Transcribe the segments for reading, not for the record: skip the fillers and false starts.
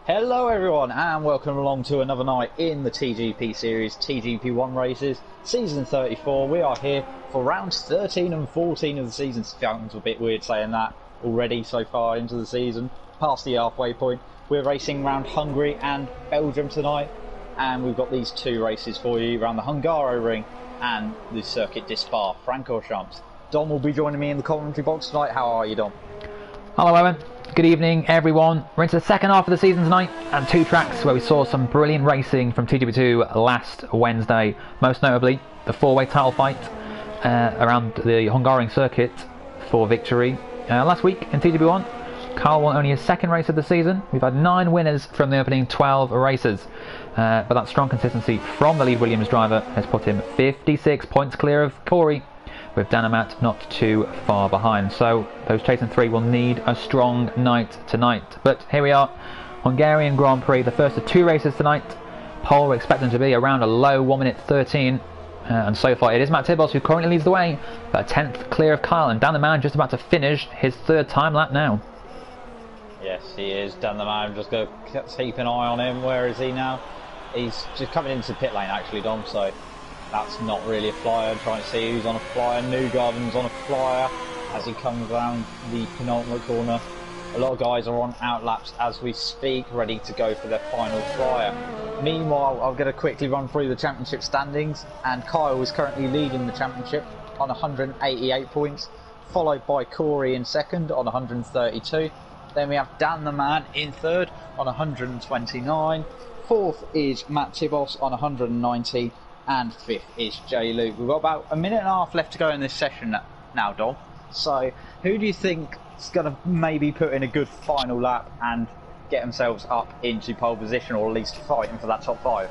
Hello everyone and welcome along to another night in the TGP series, TGP1 races, season 34. We are here for rounds 13 and 14 of the season. Sounds a bit weird saying that already so far into the season, past the halfway point. We're racing around Hungary and Belgium tonight, and we've got these two races for you around the Hungaro ring and the Circuit de Spa Francorchamps. Dom will be joining me in the commentary box tonight. How are you, Dom? Hello Owen, good evening everyone. We're into the second half of the season tonight and two tracks where we saw some brilliant racing from TGP2 last Wednesday. Most notably the four-way title fight around the Hungarian circuit for victory. Last week in TGP1, Carl won only his second race of the season. We've had 9 winners from the opening 12 races, but that strong consistency from the lead Williams driver has put him 56 points clear of Corey, with Danamat not too far behind. So those chasing 3 will need a strong night tonight. But here we are, Hungarian Grand Prix, the first of 2 races tonight. Pole we're expecting to be around a low 1 minute 13. And so far it is Matt Tibos who currently leads the way, but a 10th clear of Kyle, and Dan the Man just about to finish his 3rd time lap now. Yes, he is. Dan the Man, just go keep an eye on him. Where is he now? He's just coming into the pit lane actually, Dom, so that's not really a flyer. Trying to see who's on a flyer. Newgarden's on a flyer as he comes around the penultimate corner. A lot of guys are on outlaps as we speak, ready to go for their final flyer. Meanwhile, I'm going to quickly run through the championship standings, and Kyle is currently leading the championship on 188 points, followed by Corey in second on 132. Then we have Dan the Man in third on 129. Fourth is Matt Tibos on 190. And 5th is Jay Luke. We've got about a minute and a half left to go in this session now, Dom. So who do you think is going to maybe put in a good final lap and get themselves up into pole position, or at least fighting for that top 5?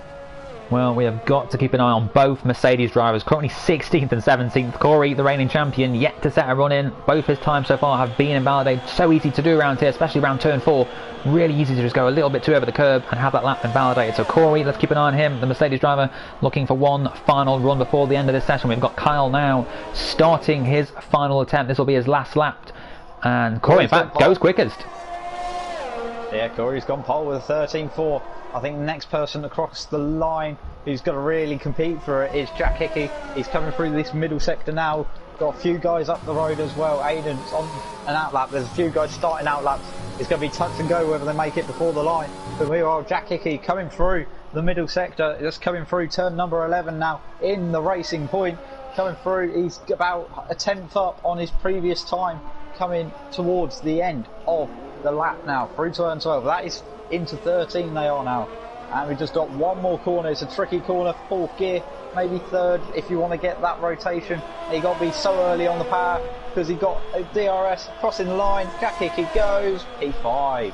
Well, we have got to keep an eye on both Mercedes drivers, currently 16th and 17th. Corey, the reigning champion, yet to set a run in. Both his times so far have been invalidated. So easy to do around here, especially around turn 4. Really easy to just go a little bit too over the curb and have that lap invalidated. So Corey, let's keep an eye on him, the Mercedes driver, looking for one final run before the end of this session. We've got Kyle now starting his final attempt. This will be his last lap, and Corey in fact goes quickest. Yeah, Corey's gone pole with a 13.4. I think the next person across the line who's got to really compete for it is Jack Hickey. He's coming through this middle sector now. Got a few guys up the road as well. Aiden's on an outlap. There's a few guys starting outlaps. It's going to be touch and go whether they make it before the line. But we are Jack Hickey coming through the middle sector. Just coming through turn number 11 now in the racing point. Coming through, he's about a 10th up on his previous time. Coming towards the end of the lap now through turn 12. That is into 13 they are now, and we've just got one more corner. It's a tricky corner, 4th gear, maybe 3rd if you want to get that rotation. And you got to be so early on the power because he got a DRS crossing the line. Jack Hickey goes P5.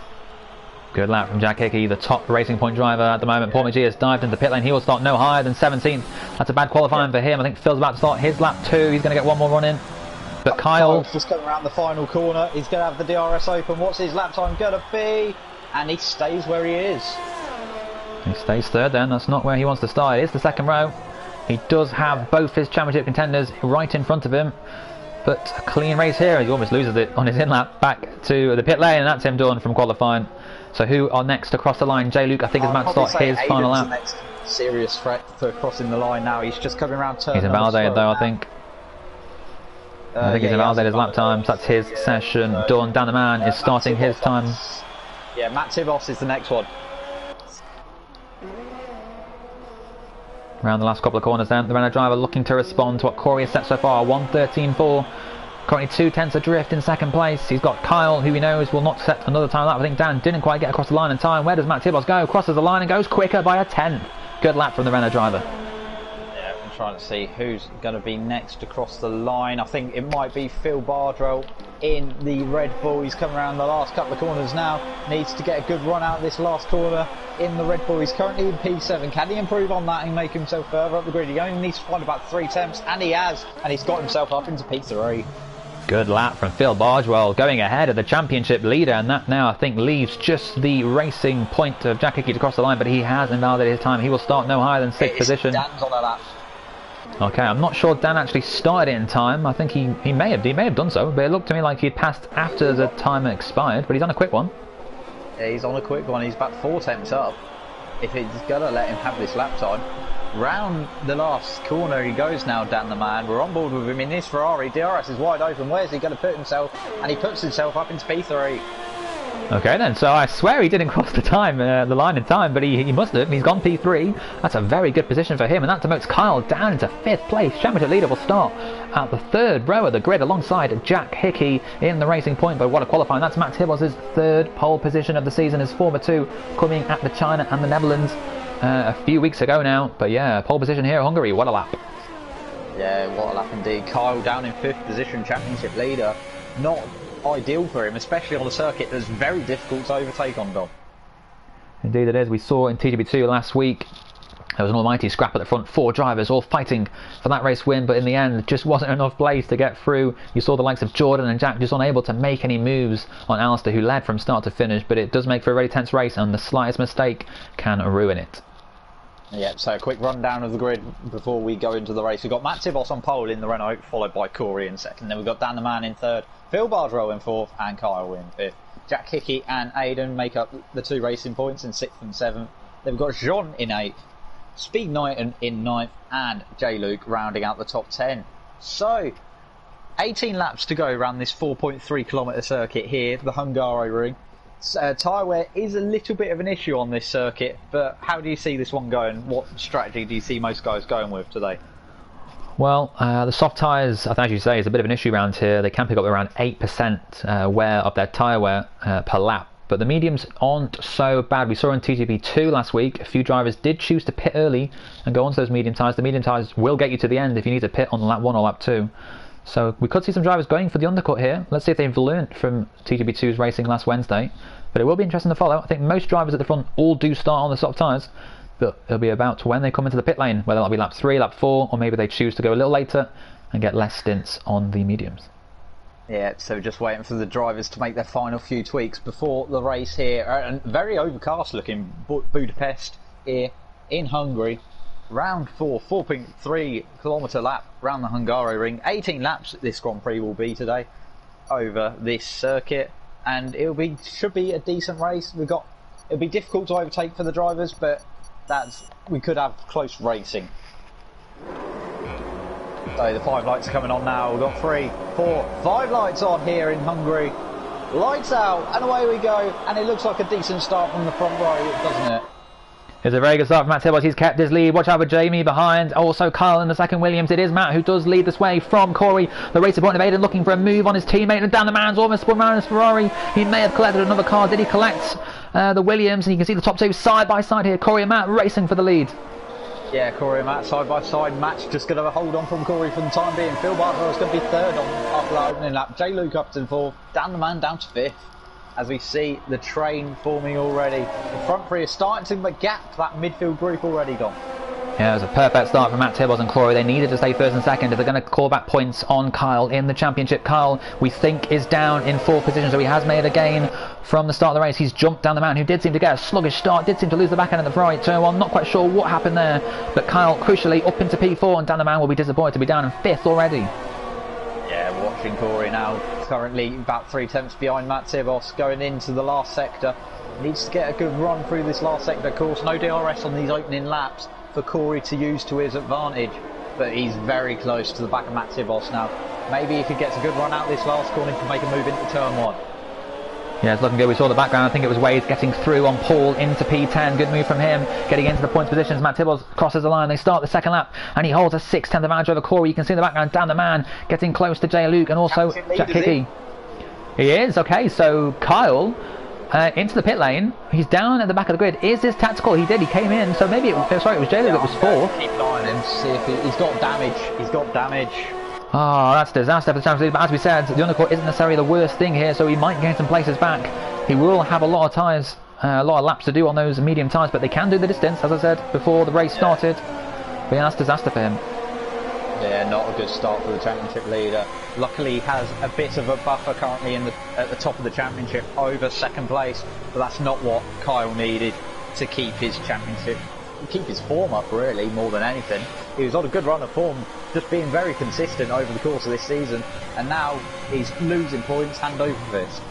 Good lap from Jack Hickey, the top racing point driver at the moment. Paul Mcgee has dived into the pit lane. He will start no higher than 17th. That's a bad qualifying for him. I think Phil's about to start his lap 2. He's going to get one more run in. But Kyle's just coming around the final corner. He's going to have the DRS open. What's his lap time going to be? And he stays where he is. He stays 3rd then. That's not where he wants to start. It is the 2nd row. He does have both his championship contenders right in front of him. But a clean race here. He almost loses it on his in-lap back to the pit lane, and that's him done from qualifying. So who are next across the line? Jay Luke, I think, is about to start his final lap. The next serious threat for crossing the line now. He's just coming around turn. He's invalidated though, I think. I think he's invalidated his lap times. That's his session done. Dan the Man is starting his time. Yeah, Matt Tibos is the next one. Around the last couple of corners then, the Renault driver looking to respond to what Corey has set so far, 1:13.4. Currently 2/10 adrift in 2nd place. He's got Kyle, who he knows will not set another time lap. I think Dan didn't quite get across the line in time. Where does Matt Tibos go? Crosses the line and goes quicker by a 10th. Good lap from the Renault driver. Yeah, I'm trying to see who's going to be next across the line. I think it might be Phil Bardwell in the Red Bull. He's coming around the last couple of corners now. Needs to get a good run out of this last corner in the Red Bull. He's currently in P7. Can he improve on that and make himself further up the grid? He only needs to find about 3 attempts, and he has. And he's got himself up into P3. Good lap from Phil Bardwell, going ahead of the championship leader, and that now I think leaves just the racing point of Jack Hickey to cross the line, but he has invalidated his time. He will start no higher than 6th position. Dan's on a lap. Okay, I'm not sure Dan actually started in time. I think he may have done so, but it looked to me like he'd passed after the time expired, but he's on a quick one. He's on a quick one. He's about 4 attempts up. If he's going to let him have this lap time. Round the last corner he goes now, Dan the man. We're on board with him in this Ferrari. DRS is wide open. Where's he going to put himself? And he puts himself up into P3. Okay then, so I swear he didn't cross the line in time, but he must have. He's gone P3. That's a very good position for him, and that demotes Kyle down into 5th place. Championship leader will start at the 3rd row of the grid alongside Jack Hickey in the Racing Point. But what a qualifying. That's Matt Tibbos' 3rd pole position of the season, his former 2 coming at the China and the Netherlands a few weeks ago now. But yeah, pole position here, Hungary, what a lap. Yeah, what a lap indeed. Kyle down in 5th position, championship leader. Not ideal for him, especially on a circuit that's very difficult to overtake on, Dom. Indeed it is. We saw in TGP2 last week there was an almighty scrap at the front, 4 drivers all fighting for that race win, but in the end just wasn't enough place to get through. You saw the likes of Jordan and Jack just unable to make any moves on Alistair, who led from start to finish, but it does make for a very tense race, and the slightest mistake can ruin it. Yeah, so a quick rundown of the grid before we go into the race. We've got Matt Tibbos on pole in the Renault, followed by Corey in 2nd. Then we've got Dan the Man in 3rd, Phil Bardwell in 4th, and Kyle in 5th. Jack Hickey and Aidan make up the 2 racing points in 6th and 7th. Then we've got Jean in 8th, Speed Knight in 9th, and J Luke rounding out the top 10. So, 18 laps to go around this 4.3 kilometre circuit here, the Hungary ring. Tyre wear is a little bit of an issue on this circuit, but how do you see this one going? What strategy do you see most guys going with today? Well, the soft tyres, I think, as you say, is a bit of an issue around here. They can pick up around 8% wear of their tyre wear per lap, but the mediums aren't so bad. We saw in TGP2 last week, a few drivers did choose to pit early and go onto those medium tyres. The medium tyres will get you to the end if you need to pit on lap 1 or lap 2. So we could see some drivers going for the undercut here. Let's see if they've learnt from TGP2's racing last Wednesday. But it will be interesting to follow. I think most drivers at the front all do start on the soft tyres, but it'll be about when they come into the pit lane, whether that'll be lap 3, lap 4, or maybe they choose to go a little later and get less stints on the mediums. Yeah, so just waiting for the drivers to make their final few tweaks before the race here. And very overcast looking Budapest here in Hungary. Round 4, 4.3 kilometre lap round the Hungary ring. 18 laps this Grand Prix will be today over this circuit, and should be a decent race. It'll be difficult to overtake for the drivers, but we could have close racing. So the 5 lights are coming on now. We've got 3, 4, 5 lights on here in Hungary. Lights out, and away we go. And it looks like a decent start from the front row, doesn't it? It's a very good start from Matt Tibbos. He's kept his lead. Watch out for Jamie behind. Also Kyle in the 2nd Williams. It is Matt who does lead this way from Corey. The Racing Point of Aidan looking for a move on his teammate, and down the man's almost spun around his Ferrari. He may have collected another car. Did he collect the Williams? And you can see the top 2 side by side here. Corey and Matt racing for the lead. Yeah, Corey and Matt side by side. Matt's just going to hold on from Corey for the time being. Phil Bardwell is going to be 3rd after that opening lap. J Luke up to 4th. Dan the man down to 5th. As we see the train forming already. The front 3 is starting to gap that midfield group already, Dom. Yeah, it was a perfect start for Matt Tibbos and Corey. They needed to stay 1st and 2nd if they're going to call back points on Kyle in the championship. Kyle, we think, is down in 4th position, so he has made a gain from the start of the race. He's jumped down the mountain, who did seem to get a sluggish start, did seem to lose the back end of the Ferrari turn 1. Not quite sure what happened there, but Kyle, crucially, up into P4, and Dan the man will be disappointed to be down in 5th already. Yeah, watching Corey now, currently about 3 tenths behind Matt Tibbos, going into the last sector. Needs to get a good run through this last sector. Of course, no DRS on these opening laps for Corey to use to his advantage, but he's very close to the back of Matt Tibbos now. Maybe if he gets a good run out this last corner, he can make a move into turn 1. Yeah, it's looking good. We saw the background. I think it was Wade getting through on Paul into P10. Good move from him, getting into the points positions. Matt Tibbos crosses the line. They start the 2nd lap, and he holds a 6/10 advantage over Corey. You can see in the background down the man, getting close to J Luke and also Jack Hickey. He is okay. So Kyle into the pit lane. He's down at the back of the grid. Is this tactical? He did. He came in. So maybe it was J Luke that was 4th. Keep an eye on him, see if he's got damage. He's got damage. Oh, that's a disaster for the Champions League. But as we said, the undercut isn't necessarily the worst thing here, so he might gain some places back. He will have a lot of tyres, a lot of laps to do on those medium tyres, but they can do the distance, as I said before the race started. But yeah, that's a disaster for him. Yeah, not a good start for the championship leader. Luckily, he has a bit of a buffer currently at the top of the championship over 2nd place, but that's not what Kyle needed to keep his form up, really, more than anything. He was on a good run of form, just being very consistent over the course of this season, and now he's losing points hand over fist.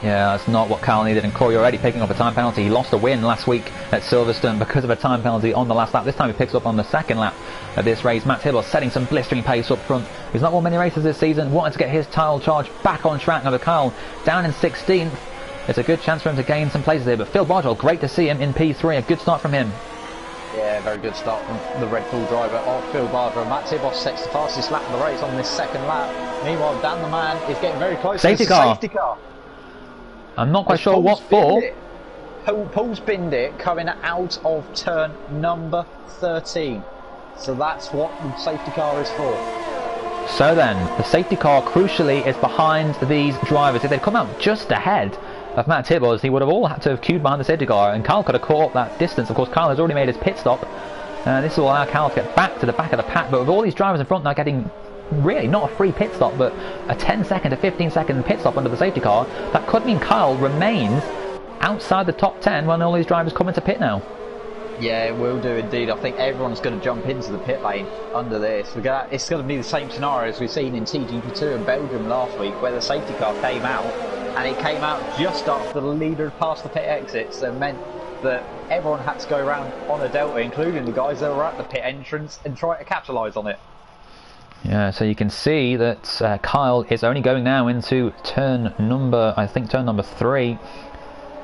Yeah, that's not what Kyle needed, and Corey already picking up a time penalty. He lost a win last week at Silverstone because of a time penalty on the last lap. This time he picks up on the second lap of this race. Matt Tibbles setting some blistering pace up front. He's not won many races this season, wanted to get his title charge back on track. Now with Kyle down in 16th, it's a good chance for him to gain some places here. But Phil Bardwell, great to see him in P3, a good start from him. Yeah, very good start from the Red Bull driver of Phil Bardwell. Matt Tibos sets the fastest lap of the race on this second lap. Meanwhile, Dan the man is getting very close. Safety car. Safety car. I'm not quite sure what for. Paul's binned it coming out of turn number 13. So that's what the safety car is for. So then, the safety car crucially is behind these drivers. If they'd come out just ahead of Matt Tibbles, he would have all had to have queued behind the safety car, and Kyle could have caught up that distance. Of course, Kyle has already made his pit stop. This will allow Kyle to get back to the back of the pack, but with all these drivers in front now getting really not a free pit stop, but a 10-second to 15-second pit stop under the safety car, that could mean Kyle remains outside the top 10 when all these drivers come into pit now. Yeah, it will do indeed. I think everyone's going to jump into the pit lane under this. It's going to be the same scenario as we've seen in TGP2 in Belgium last week, where the safety car came out, and it came out just after the leader had passed the pit exit, so it meant that everyone had to go around on a delta, including the guys that were at the pit entrance, and try to capitalise on it. Yeah, so you can see that Kyle is only going now into turn number 3.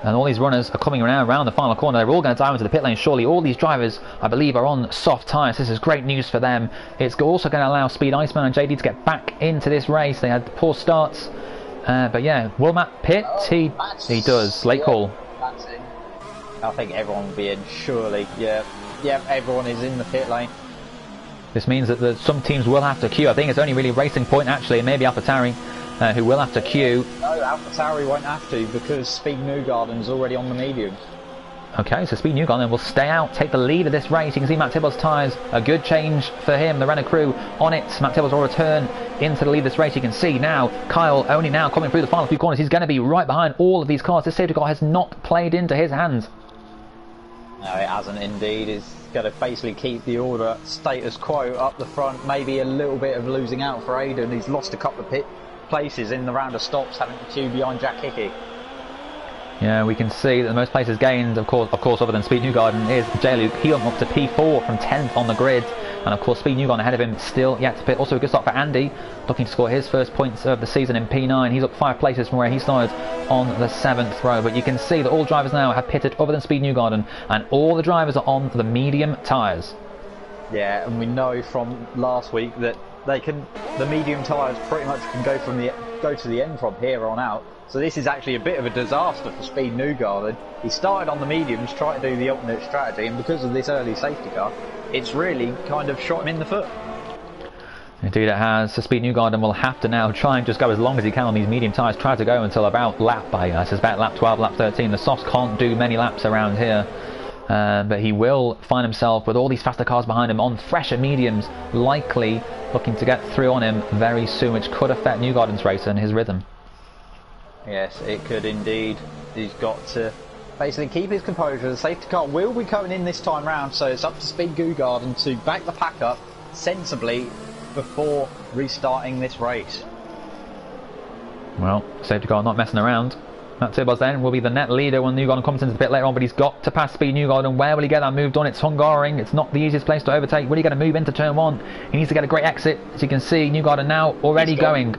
And all these runners are coming around the final corner. They're all going to dive into the pit lane, surely. All these drivers, I believe, are on soft tyres. This is great news for them. It's also going to allow Speed Iceman and JD to get back into this race. They had poor starts. But yeah, will Matt pit? He does. Late call. That's it. I think everyone will be in, surely. Yeah, everyone is in the pit lane. This means that some teams will have to queue. I think it's only really Racing Point, actually, and maybe AlphaTauri, who will have to queue. No, AlphaTauri won't have to, because Speed Newgarden is already on the medium. Okay, so Speed Newgarden will stay out, take the lead of this race. You can see Matt Tibbles' tyres, a good change for him. The Renault crew on it. Matt Tibbles will return into the lead of this race. You can see now, Kyle only now coming through the final few corners. He's going to be right behind all of these cars. This safety car has not played into his hands. No, it hasn't indeed. It's going to basically keep the order status quo up the front. Maybe a little bit of losing out for Aiden. He's lost a couple of pit places in the round of stops, having to queue behind Jack Hickey. Yeah, we can see that the most places gained, of course, other than Speed Newgarden, is J-Luke. He went up to P4 from 10th on the grid. And of course, Speed Newgarden ahead of him, still yet to pit. Also a good start for Andy, looking to score his first points of the season in P9. He's up 5 places from where he started on the 7th row. But you can see that all drivers now have pitted other than Speed Newgarden, and all the drivers are on the medium tyres. Yeah, and we know from last week that the medium tyres pretty much can go to the end from here on out. So this is actually a bit of a disaster for Speed Newgarden. He started on the mediums, trying to do the alternate strategy, and because of this early safety car, it's really kind of shot him in the foot. Indeed it has. So Speed Newgarden will have to now try and just go as long as he can on these medium tyres. Try to go until about I suspect lap 12, lap 13. The softs can't do many laps around here. But he will find himself with all these faster cars behind him on fresher mediums, likely looking to get through on him very soon, which could affect Newgarden's race and his rhythm. Yes, it could indeed. He's got to basically keep his composure. The safety car will be coming in this time round, so it's up to Speed Newgarden to back the pack up sensibly before restarting this race. Well, safety car not messing around. Matt Tibbles then will be the net leader when Newgarden comes into the pit later on, but he's got to pass Speed Newgarden. Where will he get that move done? It's Hungary. It's not the easiest place to overtake. Will he get a move into turn 1? He needs to get a great exit. As you can see, Newgarden now already going.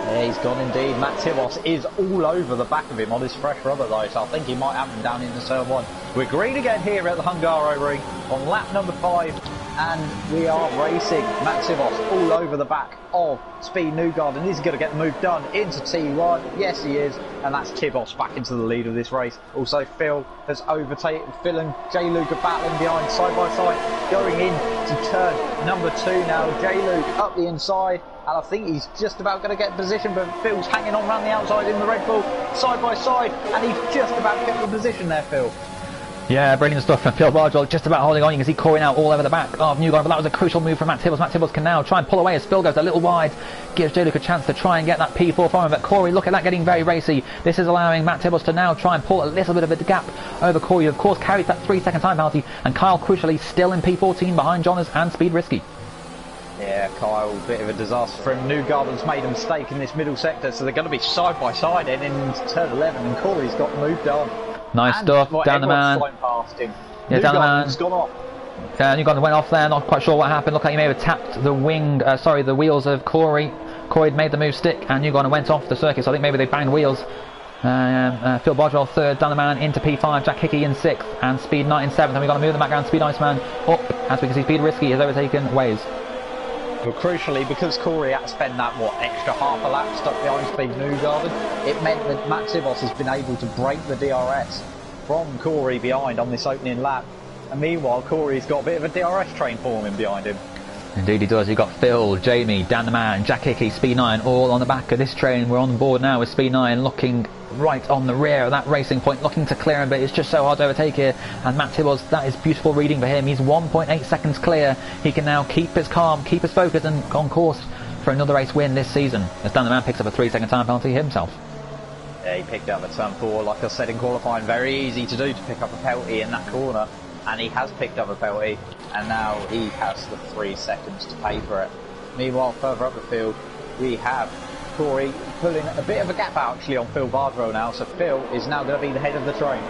Yeah, he's gone indeed. Matt Tibos is all over the back of him on his fresh rubber though, so I think he might have him down into turn 1. We're green again here at the Hungary ring on lap number 5, and we are racing. Matt Tibos all over the back of Speed Newgarden. He's going to get the move done into T1. Yes, he is, and that's Tibos back into the lead of this race. Also, Phil has overtaken. Phil and J-Luke are battling behind side by side, going into turn number 2 now. J-Luke up the inside, and I think he's just about going to get position, but Phil's hanging on around the outside in the Red Bull, side by side, and he's just about to get the position there, Phil. Yeah, brilliant stuff from Phil Bardwell, just about holding on. You can see Corey now all over the back of Newgarden, but that was a crucial move from Matt Tibbles. Matt Tibbles can now try and pull away as Phil goes a little wide, gives J-Luke a chance to try and get that P4 from him, but Corey, look at that, getting very racy. This is allowing Matt Tibbles to now try and pull a little bit of a gap over Corey, who of course carries that 3-second time penalty, and Kyle crucially still in P14 behind Jonas and Speed Risky. Yeah, Kyle, bit of a disaster for him. Newgarden's made a mistake in this middle sector, so they're going to be side by side heading into turn 11, and Corey's got moved on. Nice stuff, down the man. Past him. Yeah, down the man. Gone off. Newgarden went off there, not quite sure what happened. Look like he may have tapped the the wheels of Corey. Corey had made the move stick, and Newgarden went off the circuit, so I think maybe they banged wheels. Phil Bardwell third, down the man into P5, Jack Hickey in sixth, and Speed Knight in seventh. And we've got to move the background. Speed Iceman up, as we can see, Speed Risky has overtaken Waze. Well, crucially, because Corey had to spend that, extra half a lap stuck behind Speed Newgarden, it meant that Matt Tibos has been able to break the DRS from Corey behind on this opening lap. And meanwhile, Corey's got a bit of a DRS train forming behind him. Indeed he does. You've got Phil, Jamie, Dan the Man, Jack Hickey, Speed 9 all on the back of this train. We're on board now with Speed 9 looking right on the rear of that racing point, looking to clear him, but it's just so hard to overtake here. And Matt Tibbles, that is beautiful reading for him. He's 1.8 seconds clear. He can now keep his calm, keep his focus, and on course for another race win this season, as Dan the Man picks up a 3-second time penalty himself. Yeah, he picked up a turn 4, like I said in qualifying, very easy to do, to pick up a penalty in that corner. And he has picked up a penalty, and now he has the 3 seconds to pay for it. Meanwhile, further up the field, we have Corey pulling a bit of a gap out actually on Phil Bardwell now, so Phil is now going to be the head of the train.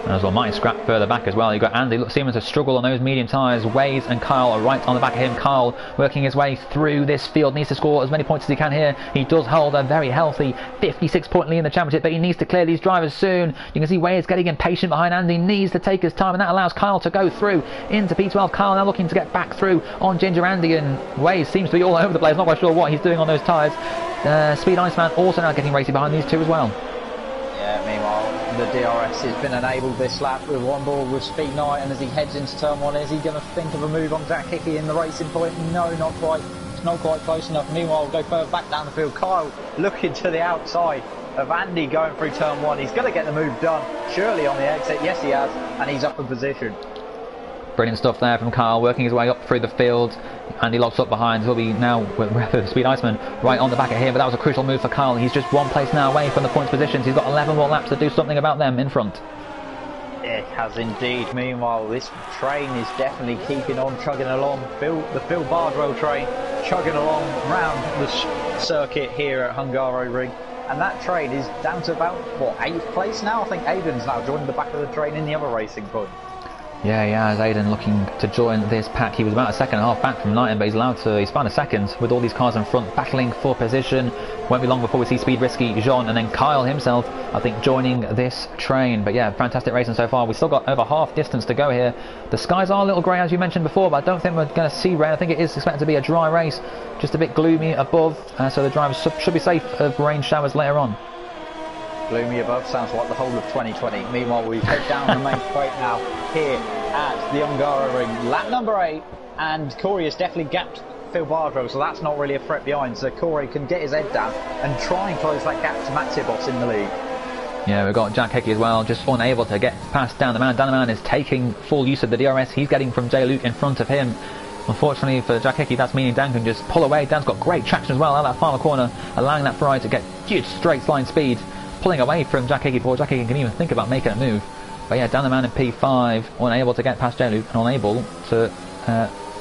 As well, might scrap further back as well. You've got Andy seeming to struggle on those medium tyres. Waze and Kyle are right on the back of him. Kyle working his way through this field, needs to score as many points as he can here. He does hold a very healthy 56-point lead in the championship, but he needs to clear these drivers soon. You can see Waze getting impatient behind Andy, needs to take his time, and that allows Kyle to go through into P12. Kyle now looking to get back through on Ginger Andy, and Waze seems to be all over the place, not quite sure what he's doing on those tyres. Speed Iceman also now getting racing behind these two as well. Yeah, meanwhile, the DRS has been enabled this lap. We're on board with Speed Knight, and as he heads into turn 1, is he going to think of a move on Jack Hickey in the racing point? No, not quite. It's not quite close enough. Meanwhile, we'll go further back down the field. Kyle looking to the outside of Andy going through turn 1. He's going to get the move done, surely on the exit. Yes, he has, and he's up in position. Brilliant stuff there from Kyle, working his way up through the field. Andy locks up behind. He'll be now with Speed Iceman right on the back of him, but that was a crucial move for Kyle. He's just one place now away from the points positions. He's got 11 more laps to do something about them in front. It has indeed. Meanwhile, this train is definitely keeping on chugging along. The Phil Bardwell train chugging along round the circuit here at Hungaroring. And that train is down to about, 8th place now? I think Aiden's now joined the back of the train in the other racing point. Yeah, as Aiden looking to join this pack. He was about a second and a half back from Knighton, but he's found a second with all these cars in front, battling for position. Won't be long before we see Speed Risky, Jean, and then Kyle himself, I think, joining this train. But yeah, fantastic racing so far. We've still got over half distance to go here. The skies are a little grey, as you mentioned before, but I don't think we're going to see rain. I think it is expected to be a dry race, just a bit gloomy above, so the drivers should be safe of rain showers later on. Gloomy above sounds like the whole of 2020. Meanwhile, we head down the main straight now here at the Hungaroring, lap number 8, and Corey has definitely gapped Phil Bardwell, so that's not really a threat behind. So Corey can get his head down and try and close that gap to Matt Tibos in the lead. Yeah, we've got Jack Hickey as well, just unable to get past Dan the Man. Dan the Man is taking full use of the DRS. He's getting from J. Luke in front of him. Unfortunately for Jack Hickey, that's meaning Dan can just pull away. Dan's got great traction as well out of that final corner, allowing that Ferrari to get huge straight line speed, pulling away from Jack Hickey before Jack Hickey can even think about making a move. But yeah, Dan the Man in P5, unable to get past J. Luke and unable to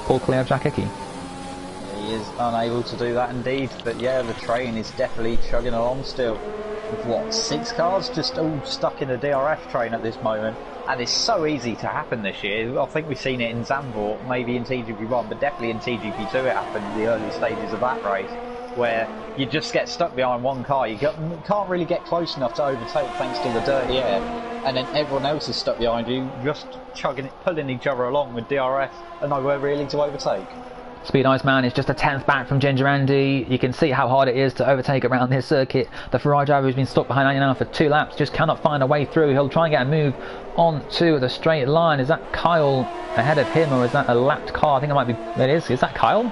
pull clear of Jack Hickey. He is unable to do that indeed, but yeah, the train is definitely chugging along still. With 6 cars just all stuck in the DRS train at this moment, and it's so easy to happen this year. I think we've seen it in Zandvoort, maybe in TGP1, but definitely in TGP2 it happened in the early stages of that race, where you just get stuck behind one car. You can't really get close enough to overtake thanks to the dirty air, and then everyone else is stuck behind you, just pulling each other along with DRS and nowhere really to overtake. Speed Iceman is just a 10th back from Ginger Andy. You can see how hard it is to overtake around this circuit. The Ferrari driver who's been stuck behind Andy now for 2 laps just cannot find a way through. He'll try and get a move onto the straight line. Is that Kyle ahead of him, or is that a lapped car? I think it might be. It is. Is that Kyle?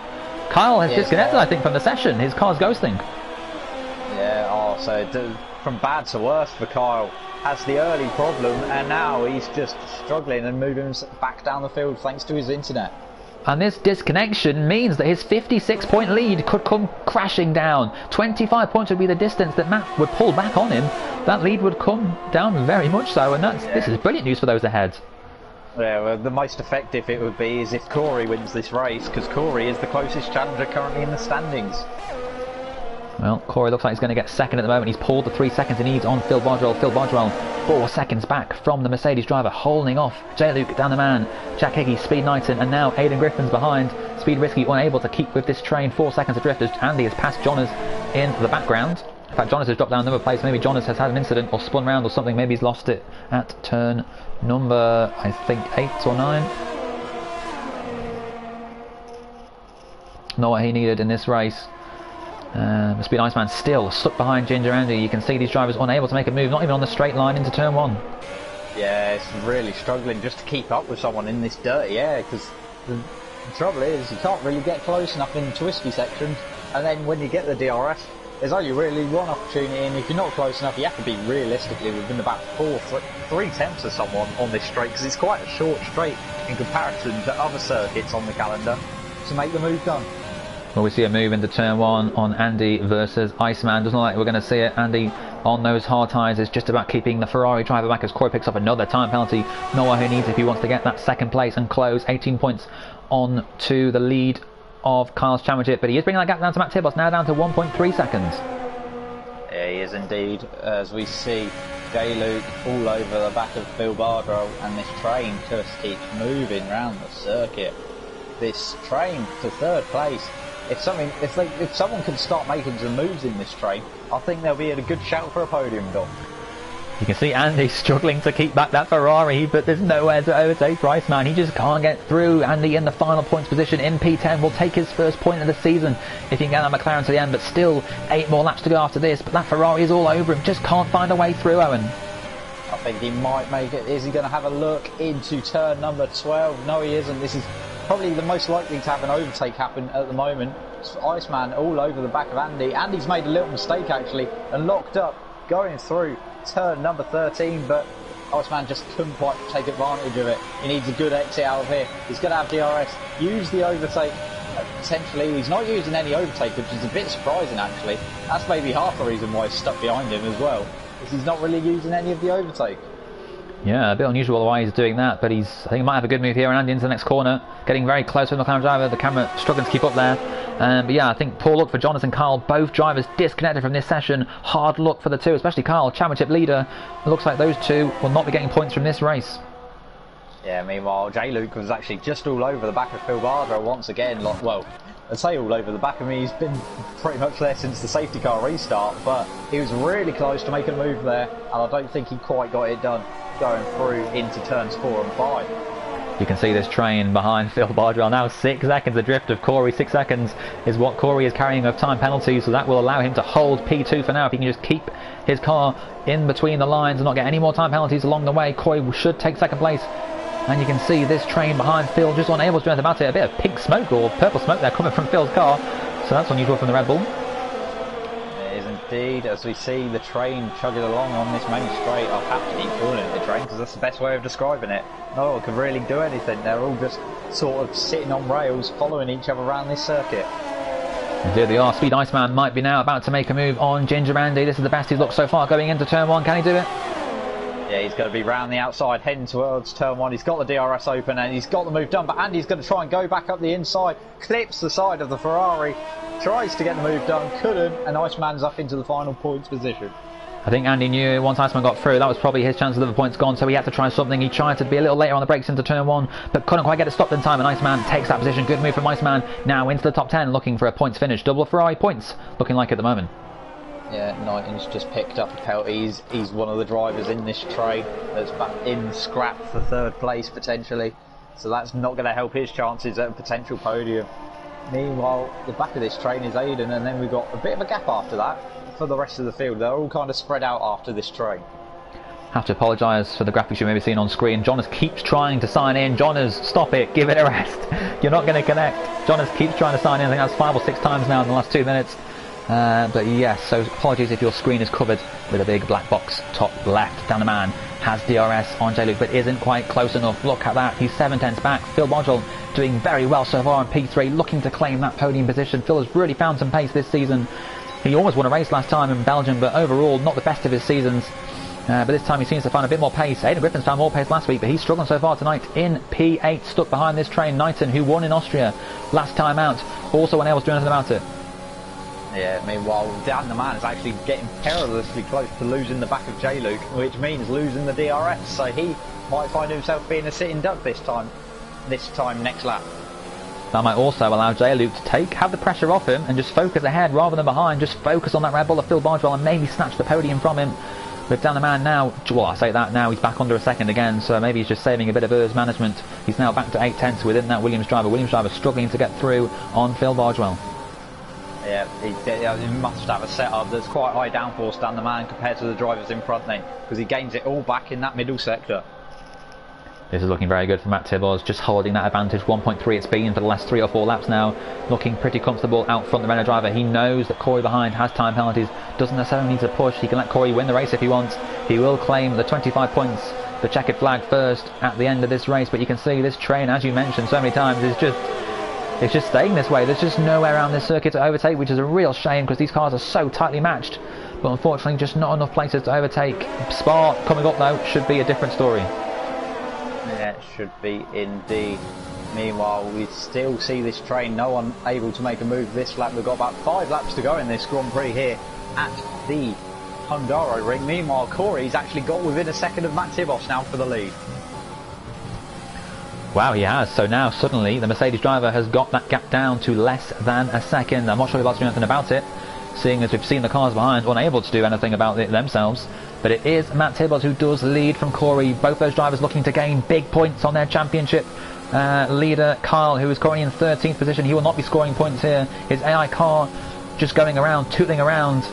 Kyle has disconnected, I think, from the session. His car's ghosting. Yeah, so from bad to worse for Kyle. Has the early problem, and now he's just struggling and moving back down the field thanks to his internet. And this disconnection means that his 56-point lead could come crashing down. 25 points would be the distance that Matt would pull back on him. That lead would come down very much so, and this is brilliant news for those ahead. Yeah, well, the most effective it would be is if Corey wins this race, because Corey is the closest challenger currently in the standings. Well, Corey looks like he's going to get second at the moment. He's pulled the 3 seconds he needs on Phil Bardwell. Phil Bardwell 4 seconds back from the Mercedes driver, holding off J-Luke down the man, Jack Hickey, Speed Knighton, and now Aidan Griffin's behind. Speed Risky unable to keep with this train. 4 seconds adrift as Andy has passed Jonas in the background. In fact, Jonas has dropped down another place. Maybe Jonas has had an incident or spun round or something. Maybe he's lost it at turn number, I think, 8 or 9. Not what he needed in this race. Speed Iceman still stuck behind Ginger Andy. You can see these drivers unable to make a move, not even on the straight line into turn 1. Yeah, it's really struggling just to keep up with someone in this dirty air, because the trouble is you can't really get close enough in twisty sections, and then when you get the DRS, there's only really one opportunity, and if you're not close enough, you have to be realistically within about 3 tenths of someone on this straight, because it's quite a short straight in comparison to other circuits on the calendar to make the move done. Well, we see a move into turn 1 on Andy versus Iceman. Doesn't look like we're going to see it. Andy on those hard tyres is just about keeping the Ferrari driver back as Corey picks up another time penalty. Not what he needs if he wants to get that second place and close 18 points on to the lead of Kyle's championship. But he is bringing that gap down to Matt Tibos, now down to 1.3 seconds. Yeah, he is indeed, as we see J-Luke all over the back of Phil Bardwell, and this train just keeps moving around the circuit. This train to third place. If someone can start making some moves in this train, I think they'll be at a good shout for a podium, Dom. You can see Andy struggling to keep back that Ferrari, but there's nowhere to overtake Iceman. He just can't get through. Andy in the final points position in P10 will take his first point of the season if he can get that McLaren to the end, but still 8 more laps to go after this. But that Ferrari is all over him, just can't find a way through, Owen. I think he might make it. Is he going to have a look into turn number 12? No, he isn't. This is probably the most likely to have an overtake happen at the moment. Iceman all over the back of Andy. Andy's made a little mistake actually and locked up going through turn number 13, but Iceman just couldn't quite take advantage of it. He needs a good exit out of here. He's going to have DRS, use the overtake. Potentially, he's not using any overtake, which is a bit surprising actually. That's maybe half the reason why he's stuck behind him as well, is he's not really using any of the overtake. Yeah, a bit unusual why he's doing that, but I think he might have a good move here. And Andy into the next corner, getting very close with the McLaren driver. The camera struggling to keep up there. But yeah, I think poor luck for Jonas and Kyle. Both drivers disconnected from this session. Hard luck for the two, especially Kyle, championship leader. It looks like those two will not be getting points from this race. Yeah, meanwhile, J-Luke was actually just all over the back of Phil Bardwell once again. Well, I'd say all over the back of me. He's been pretty much there since the safety car restart, but he was really close to making a move there, and I don't think he quite got it done going through into turns 4 and 5. You can see this train behind Phil Bardwell now 6 seconds adrift of Corey. 6 seconds is what Corey is carrying of time penalties, so that will allow him to hold P2 for now. If he can just keep his car in between the lines and not get any more time penalties along the way, Corey should take second place. And you can see this train behind Phil just unable to do anything about it. A bit of pink smoke or purple smoke there coming from Phil's car, so that's unusual from the Red Bull. It is indeed, as we see the train chugging along on this main straight. I'll have to keep calling it the train because that's the best way of describing it. No one can really do anything. They're all just sort of sitting on rails following each other around this circuit. Indeed they are. Speed Iceman might be now about to make a move on Ginger Andy. This is the best he's looked so far going into turn 1. Can he do it? Yeah, he's going to be round the outside, heading towards turn 1. He's got the DRS open and he's got the move done, but Andy's going to try and go back up the inside, clips the side of the Ferrari, tries to get the move done, couldn't, and Iceman's up into the final points position. I think Andy knew once Iceman got through, that was probably his chance of the points gone, so he had to try something. He tried to be a little later on the brakes into turn 1, but couldn't quite get it stopped in time, and Iceman takes that position. Good move from Iceman, now into the top 10, looking for a points finish. Double Ferrari points, looking like at the moment. Yeah, Knighton's just picked up a penalty. He's one of the drivers in this train that's back in scrap for third place potentially, so that's not going to help his chances at a potential podium. Meanwhile, the back of this train is Aidan, and then we've got a bit of a gap after that for the rest of the field. They're all kind of spread out after this train. Have to apologise for the graphics you may be seeing on screen. Jonas keeps trying to sign in. Jonas, stop it, give it a rest. You're not going to connect. Jonas keeps trying to sign in. I think that's 5 or 6 times now in the last 2 minutes. But yes, so apologies if your screen is covered with a big black box top left. Down the man has DRS on J-Luke, but isn't quite close enough. Look at that, he's 7 tenths back. Phil Bardwell doing very well so far on P3, looking to claim that podium position. Phil has really found some pace this season. He almost won a race last time in Belgium, but overall not the best of his seasons. But this time he seems to find a bit more pace. Aidan Griffin's found more pace last week, but he's struggling so far tonight in P8, stuck behind this train. Knighton, who won in Austria last time out, also unable to do anything about it. Yeah, meanwhile, Dan the man is actually getting perilously close to losing the back of J. Luke, which means losing the DRS, so he might find himself being a sitting duck this time next lap. That might also allow J. Luke to have the pressure off him and just focus ahead rather than behind, just focus on that Red Bull of Phil Bardwell and maybe snatch the podium from him. With Dan the man now, well, I say that now, he's back under a second again, so maybe he's just saving a bit of ERS management. He's now back to 8/10 within that Williams driver. Williams driver struggling to get through on Phil Bardwell. Yeah, he must have a setup that's quite high downforce, Dan the man, compared to the drivers in front then, because he gains it all back in that middle sector. This is looking very good for Matt Tibbors, just holding that advantage. 1.3 it's been for the last 3 or 4 laps now, looking pretty comfortable out front the Renault driver. He knows that Corey behind has time penalties, doesn't necessarily need to push. He can let Corey win the race if he wants. He will claim the 25 points, the checkered flag first at the end of this race, but you can see this train, as you mentioned so many times, it's just staying this way. There's just nowhere around this circuit to overtake, which is a real shame because these cars are so tightly matched, but unfortunately just not enough places to overtake. Spa coming up though should be a different story. Yeah, it should be indeed. Meanwhile, we still see this train, no one able to make a move this lap. We've got about 5 laps to go in this Grand Prix here at the Hungaro ring. Meanwhile, Corey's actually got within a second of Matt Tibbos now for the lead. Wow, he has. So now suddenly the Mercedes driver has got that gap down to less than a second. I'm not sure if he'll do anything about it, seeing as we've seen the cars behind unable to do anything about it themselves. But it is Matt Tibbos who does lead from Corey. Both those drivers looking to gain big points on their championship. Leader Kyle, who is currently in 13th position, he will not be scoring points here. His AI car just going around, tootling around.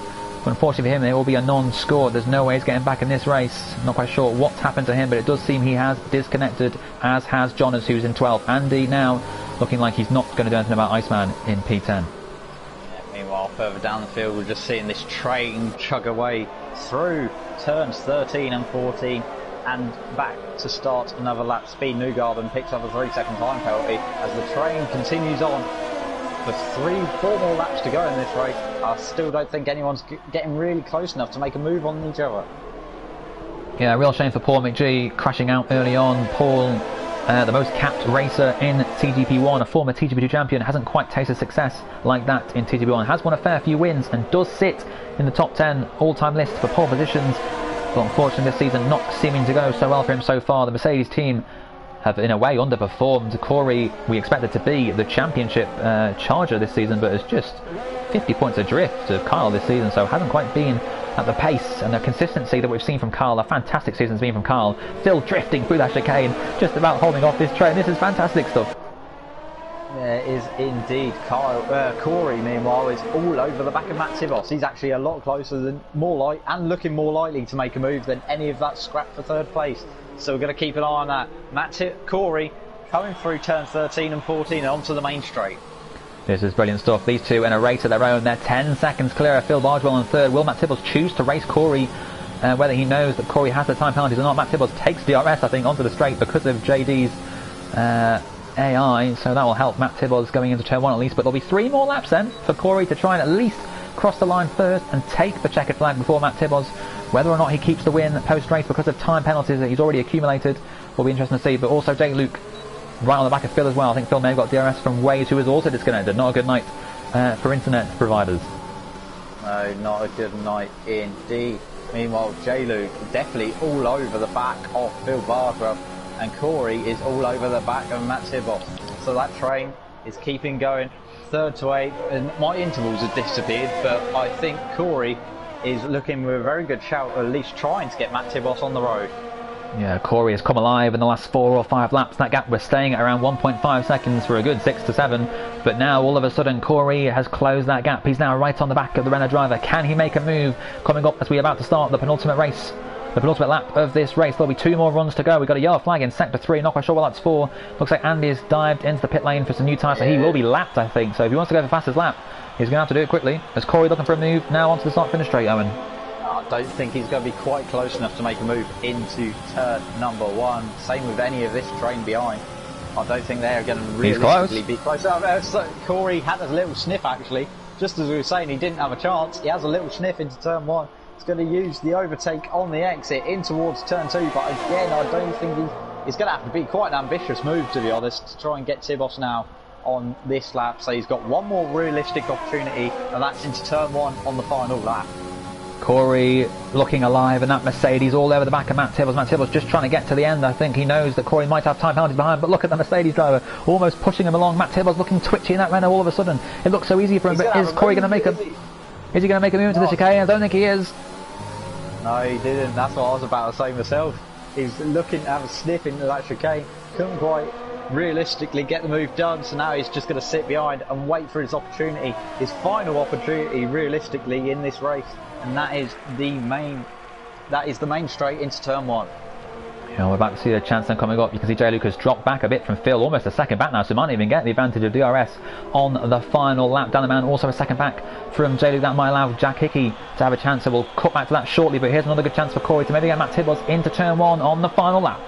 But unfortunately for him, there will be a non-score. There's no way he's getting back in this race. Not quite sure what's happened to him, but it does seem he has disconnected, as has Jonas, who's in 12th. Andy now looking like he's not going to do anything about Iceman in P10. Meanwhile, further down the field, we're just seeing this train chug away through turns 13 and 14 and back to start another lap. Speed Newgarden picks up a 3-second time penalty as the train continues on for 3-4 more laps to go in this race. I still don't think anyone's getting really close enough to make a move on each other. Yeah, real shame for Paul Mcgee crashing out early on. Paul, the most capped racer in TGP1, a former TGP2 champion, hasn't quite tasted success like that in TGP1. Has won a fair few wins and does sit in the top 10 all-time list for pole positions. But unfortunately this season not seeming to go so well for him so far. The Mercedes team have in a way underperformed. Corey, we expected to be the championship charger this season, but has just 50 points adrift of Kyle this season, so hasn't quite been at the pace and the consistency that we've seen from Kyle. A fantastic season's been from Kyle. Still drifting through that chicane, just about holding off this train. This is fantastic stuff. Yeah, it is indeed. Corey, meanwhile, is all over the back of Matt Tibbos. He's actually a lot closer than looking more likely to make a move than any of that scrap for third place. So we're going to keep an eye on that. Corey coming through turns 13 and 14 and onto the main straight. This is brilliant stuff. These two in a race of their own. They're 10 seconds clear of Phil Bardwell in third. Will Matt Tibbos choose to race Corey? Whether he knows that Corey has the time penalties or not. Matt Tibbos takes DRS, I think, onto the straight because of JD's AI. So that will help Matt Tibbos going into turn 1 at least. But there'll be 3 more laps then for Corey to try and at least cross the line first and take the checkered flag before Matt Tibbos. Whether or not he keeps the win post-race because of time penalties that he's already accumulated will be interesting to see. But also Jake Luke right on the back of Phil as well. I think Phil may have got DRS from Waze, who is also disconnected. Not a good night for internet providers. No, not a good night indeed. Meanwhile, J. Luke definitely all over the back of Phil Bardwell, and Corey is all over the back of Matt Tibbos. So that train is keeping going. 3rd to 8th, and my intervals have disappeared, but I think Corey is looking with a very good shout, or at least trying to get Matt Tibbos on the road. Yeah, Corey has come alive in the last 4 or 5 laps. That gap was staying at around 1.5 seconds for a good 6 to 7. But now all of a sudden Corey has closed that gap. He's now right on the back of the Renault driver. Can he make a move coming up as we're about to start the penultimate race? The penultimate lap of this race. There'll be 2 more runs to go. We've got a yellow flag in sector 3. Not quite sure what that's for. Looks like Andy's dived into the pit lane for some new tyres, so he will be lapped, I think. So if he wants to go for fastest lap, he's going to have to do it quickly. As Corey looking for a move now onto the start-finish straight, Owen. I don't think he's going to be quite close enough to make a move into turn number 1. Same with any of this train behind. I don't think they're going to realistically be close. Corey had a little sniff actually. Just as we were saying, he didn't have a chance. He has a little sniff into turn 1. He's going to use the overtake on the exit in towards turn 2, but again, I don't think he's going to have to be quite an ambitious move, to be honest, to try and get Tibos now on this lap. So he's got one more realistic opportunity, and that's into turn 1 on the final lap. Corey looking alive, and that Mercedes all over the back of Matt Tibbles. Matt Tibbles just trying to get to the end. I think he knows that Corey might have time penalties behind, but look at the Mercedes driver almost pushing him along. Matt Tibbles looking twitchy in that Renault all of a sudden. It looks so easy for him, but is Corey going to make a... Is he going to make a move into the chicane? I don't think he is. No, he didn't. That's what I was about to say myself. He's looking to have a sniff into that chicane. Couldn't quite realistically get the move done, so now he's just going to sit behind and wait for his opportunity, his final opportunity realistically in this race, and that is the main straight into turn 1. Yeah, we're about to see the chance then coming up. You can see Jay Lucas drop back a bit from Phil, almost a second back now, so he might even get the advantage of DRS on the final lap. Down the man, also a second back from Jay Lucas. That might allow Jack Hickey to have a chance, so we'll cut back to that shortly, but here's another good chance for Corey to maybe get Matt Tibbles into turn 1 on the final lap.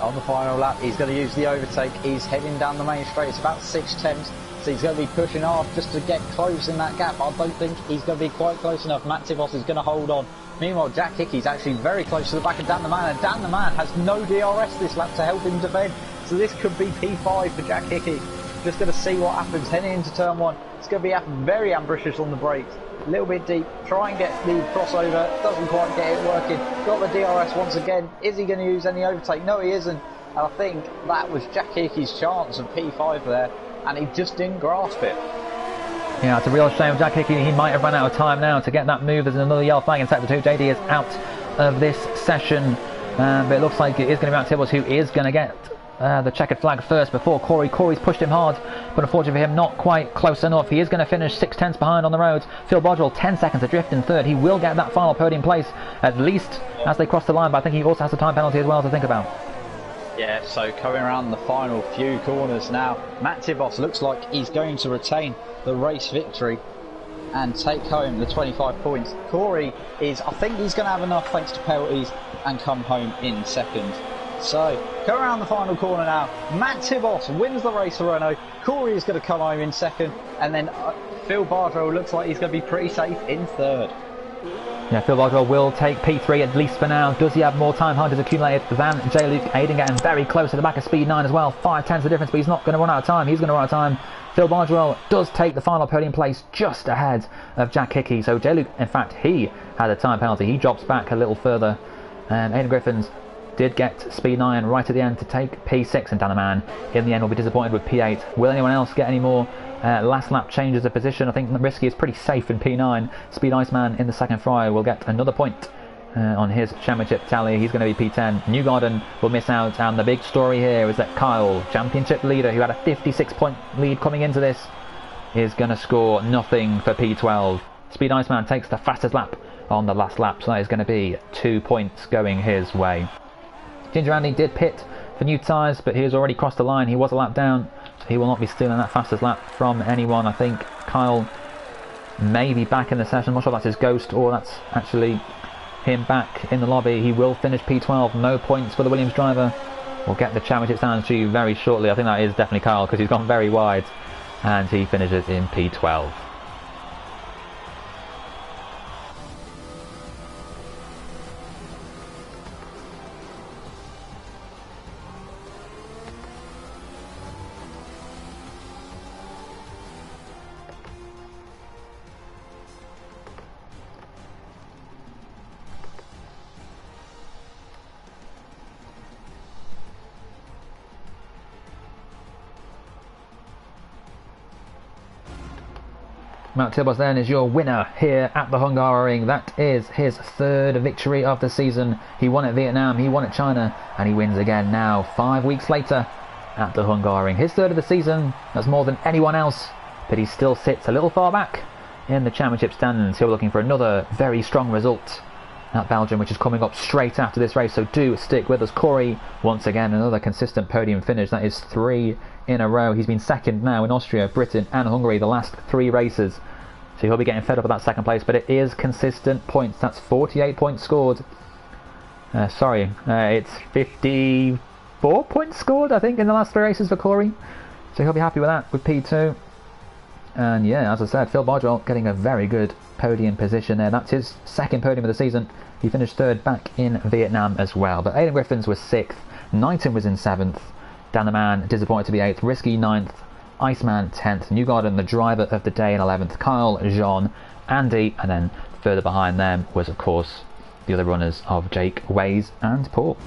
On the final lap, he's going to use the overtake. He's heading down the main straight. It's about 6 tenths, so he's going to be pushing hard just to get close in that gap. I don't think he's going to be quite close enough. Matt Tibos is going to hold on. Meanwhile, Jack Hickey's actually very close to the back of Dan the Man, and Dan the Man has no DRS this lap to help him defend. So this could be P5 for Jack Hickey. Just going to see what happens heading into turn 1. It's going to be very ambitious on the brakes. A little bit deep, try and get the crossover, doesn't quite get it working. Got the DRS once again. Is he going to use any overtake? No, he isn't. And I think that was Jack Hickey's chance of P5 there, and he just didn't grasp it. Yeah, it's a real shame. Jack Hickey, he might have run out of time now to get that move. There's another yellow flag in sector 2. JD is out of this session, but it looks like it is going to be Matt Tibbles who is going to get the checkered flag first before Corey. Corey's pushed him hard, but unfortunately for him, not quite close enough. He is going to finish 6 tenths behind on the road. Phil Bardwell 10 seconds adrift in third. He will get that final podium place, at least as they cross the line, but I think he also has a time penalty as well to think about. Yeah, so coming around the final few corners now, Matt Tibos looks like he's going to retain the race victory and take home the 25 points. Corey is, I think he's going to have enough thanks to penalties and come home in second. So, go around the final corner now. Matt Tibos wins the race for Renault. Corey is going to come home in second, and then Phil Bardwell looks like he's going to be pretty safe in third. Yeah, Phil Bardwell will take P3 at least for now. Does he have more time hunters accumulated than J. Luke Aiden, getting very close to the back of Speed 9 as well. 5 tenths of difference, but he's not going to run out of time. He's going to run out of time. Phil Bardwell does take the final podium place just ahead of Jack Hickey. So J. Luke, in fact, he had a time penalty. He drops back a little further. Aiden Griffins did get Speed 9 right at the end to take P6, and Danaman in the end will be disappointed with P8. Will anyone else get any more last lap changes of position? I think Risky is pretty safe in P9. Speed Iceman in the second fry will get another point on his championship tally. He's going to be P10. Newgarden will miss out, and the big story here is that Kyle, championship leader, who had a 56-point lead coming into this, is going to score nothing for P12. Speed Iceman takes the fastest lap on the last lap, so that is going to be 2 points going his way. Ginger Andy did pit for new tyres, but he has already crossed the line. He was a lap down, so he will not be stealing that fastest lap from anyone. I think Kyle may be back in the session. I'm not sure if that's his ghost or that's actually him back in the lobby. He will finish P12. No points for the Williams driver. We'll get the championship standings to you very shortly. I think that is definitely Kyle, because he's gone very wide, and he finishes in P12. Matt Tibos then is your winner here at the Hungaroring. That is his third victory of the season. He won at Vietnam, he won at China, and he wins again now 5 weeks later at the Hungaroring. His third of the season. That's more than anyone else, but he still sits a little far back in the championship standings. Here we're looking for another very strong result at Belgium, which is coming up straight after this race, so do stick with us. Corey, once again, another consistent podium finish. That is 3 in a row. He's been second now in Austria, Britain and Hungary the last 3 races, so he'll be getting fed up with that second place, but it is consistent points. That's 48 points scored. It's 54 points scored, I think, in the last 3 races for Corey, so he'll be happy with that with P2. And yeah, as I said, Phil Bardwell getting a very good podium position there. That's his second podium of the season. He finished third back in Vietnam as well. But Aidan Griffins was 6th, Knighton was in 7th, Dan the Man disappointed to be 8th, Risky 9th, Iceman 10th, Newgarden the driver of the day in 11th, Kyle, Jean, Andy, and then further behind them was of course the other runners of Jake, Waze and Paul.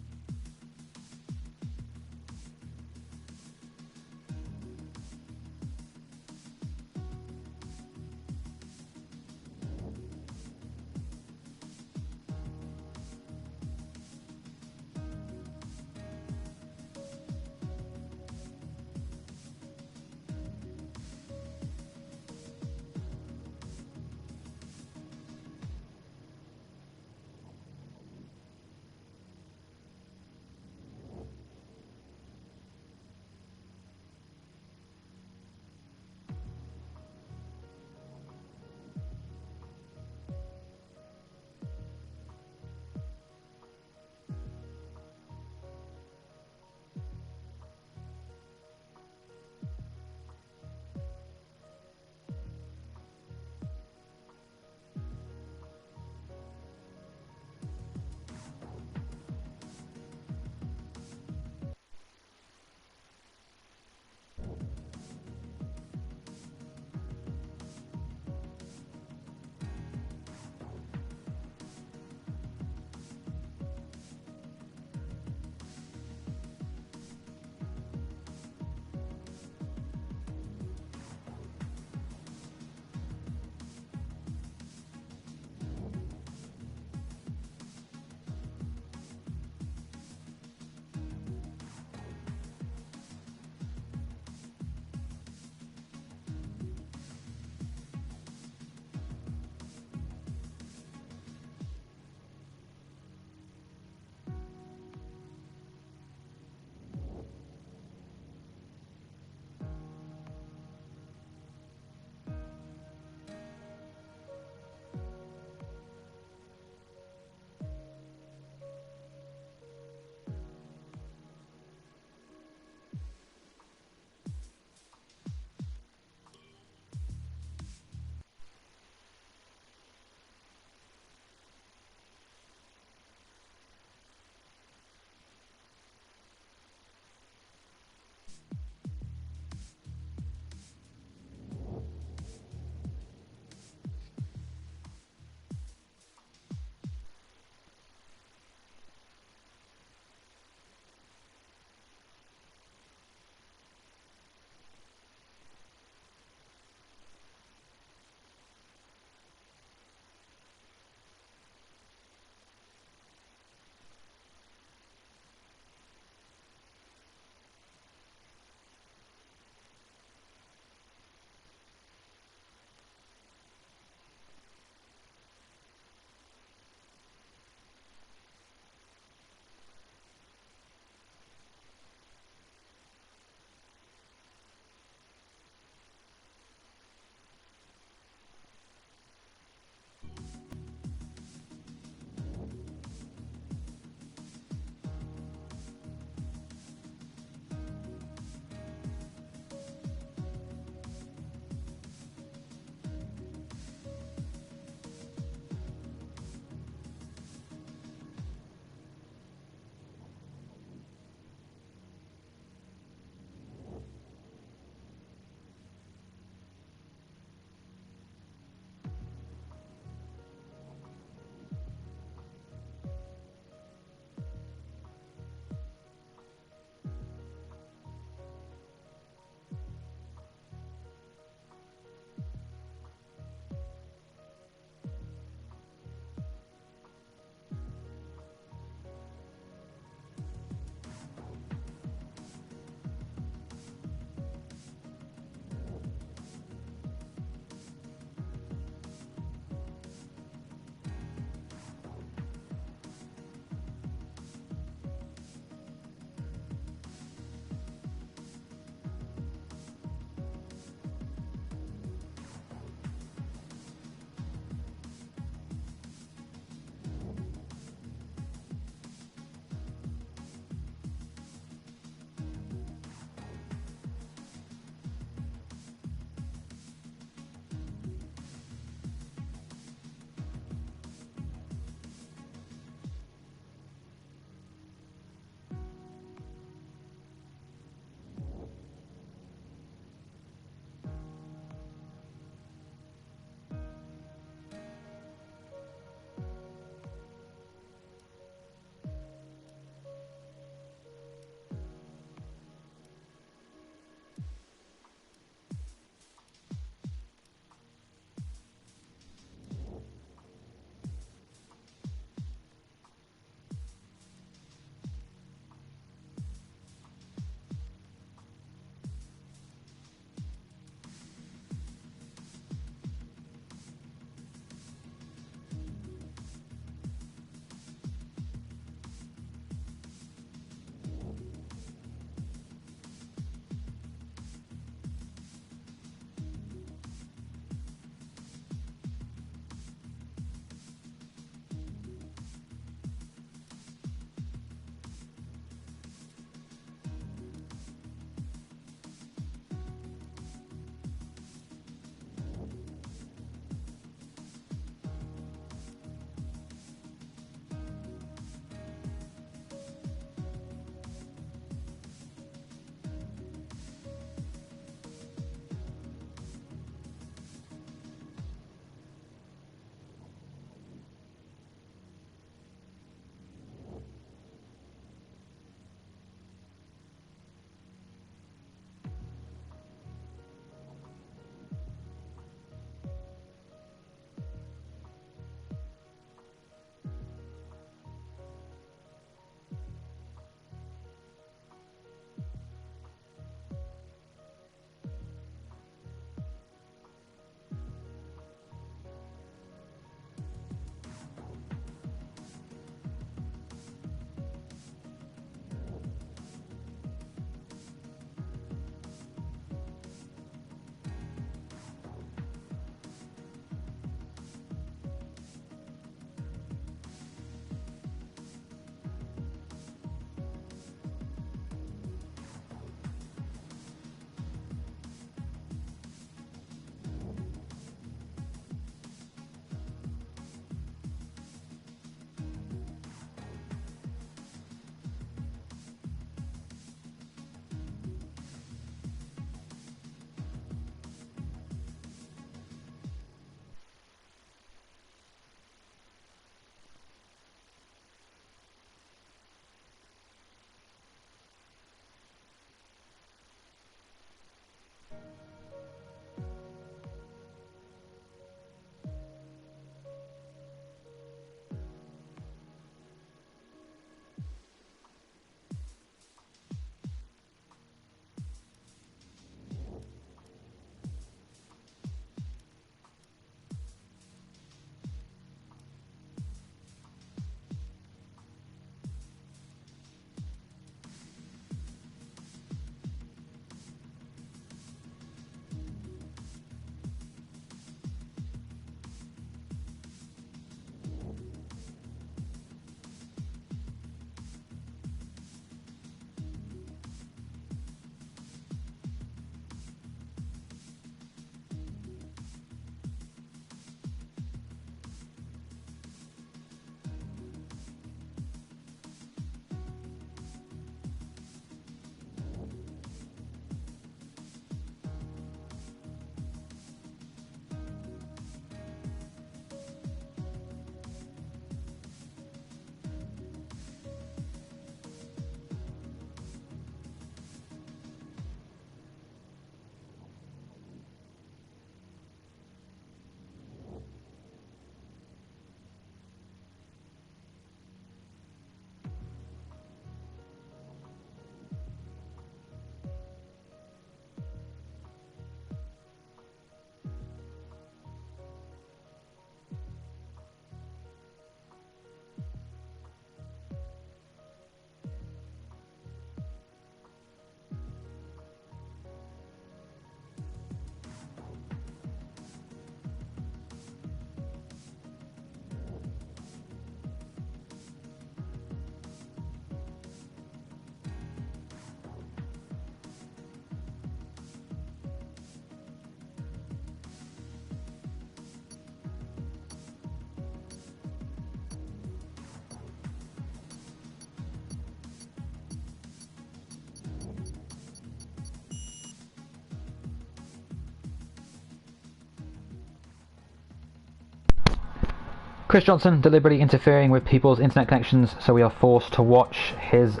Chris Johnson deliberately interfering with people's internet connections, so we are forced to watch his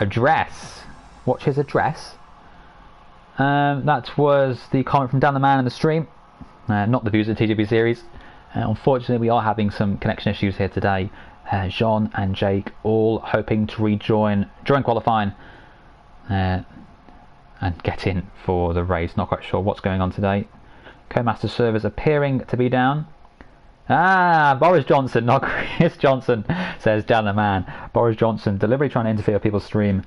address. Watch his address. That was the comment from Dan the Man in the stream, not the views of TGPSeries. Unfortunately, we are having some connection issues here today. Jean and Jake all hoping to rejoin during qualifying and get in for the race. Not quite sure what's going on today. Co-master servers appearing to be down. Boris Johnson, not Chris Johnson, says Dan the Man. Boris Johnson deliberately trying to interfere with people's stream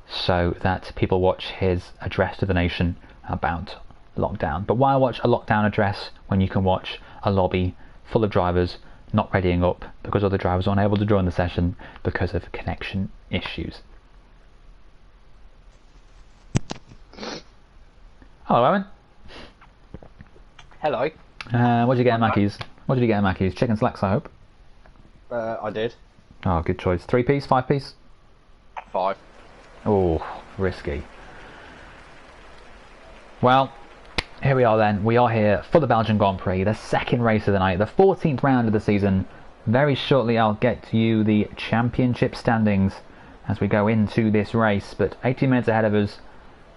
so that people watch his address to the nation about lockdown. But why watch a lockdown address when you can watch a lobby full of drivers not readying up because other drivers are unable to join the session because of connection issues? Hello, Owen. Hello. What did you get at Mackey's? What did you get at Mackey's? Chicken slacks, I hope. I did. Oh, good choice. 3-piece, 5-piece? 5. Oh, risky. Well, here we are then. We are here for the Belgian Grand Prix, the second race of the night, the 14th round of the season. Very shortly I'll get to you the championship standings as we go into this race, but 18 minutes ahead of us,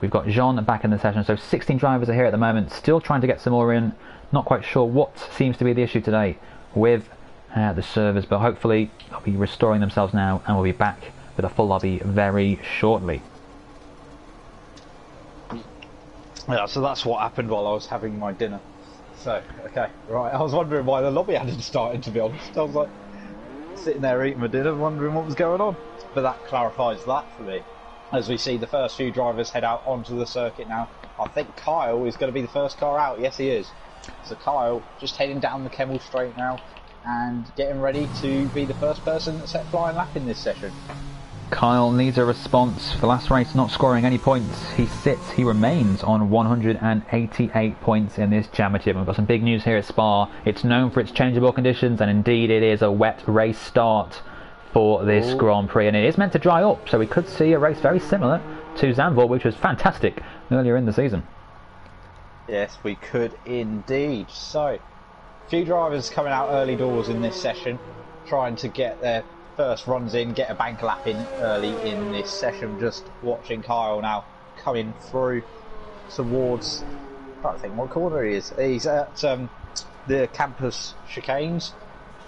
we've got Jean back in the session, so 16 drivers are here at the moment, still trying to get some more in. Not quite sure what seems to be the issue today with the servers, but hopefully they'll be restoring themselves now and we'll be back with a full lobby very shortly. Yeah, so that's what happened while I was having my dinner. So, okay, right, I was wondering why the lobby hadn't started, to be honest. I was like, sitting there eating my dinner, wondering what was going on. But that clarifies that for me. As we see the first few drivers head out onto the circuit now. I think Kyle is going to be the first car out. Yes, he is. So Kyle just heading down the Kemmel Straight now and getting ready to be the first person that set flying lap in this session. Kyle needs a response. For last race, not scoring any points. He remains on 188 points in this championship. We've got some big news here at Spa. It's known for its changeable conditions, and indeed it is a wet race start for this Grand Prix, and it is meant to dry up, so we could see a race very similar to Zandvoort, which was fantastic earlier in the season. Yes, we could indeed. So, a few drivers coming out early doors in this session, trying to get their first runs in, get a bank lap in early in this session. Just watching Kyle now coming through towards, I can't think what corner he is. He's at the campus chicanes,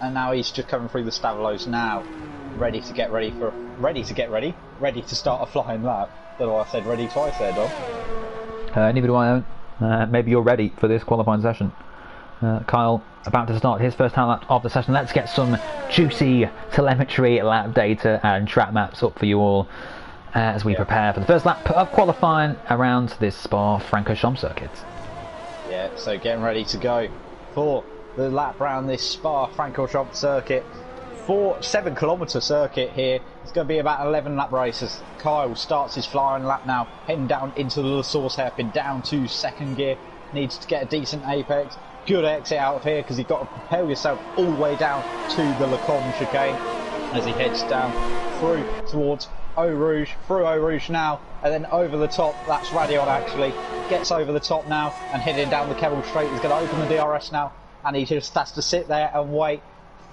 and now he's just coming through the Staveloes now, ready to start a flying lap. Don't know why I said ready twice there, Dom. Neither do I, Owen. Maybe you're ready for this qualifying session. Kyle about to start his first time lap of the session. Let's get some juicy telemetry, lap data and track maps up for you all as we prepare for the first lap of qualifying around this Spa-Francorchamps circuit. Yeah, so getting ready to go for the lap round this Spa-Francorchamps circuit. 7-kilometre circuit here. It's going to be about 11 lap races. Kyle starts his flying lap now, heading down into the source hairpin, down to second gear. Needs to get a decent apex. Good exit out of here because you've got to propel yourself all the way down to the Lecombe chicane as he heads down through towards Eau Rouge, through Eau Rouge now, and then over the top. That's Radion actually. Gets over the top now and heading down the Kemmel Straight. He's going to open the DRS now, and he just has to sit there and wait.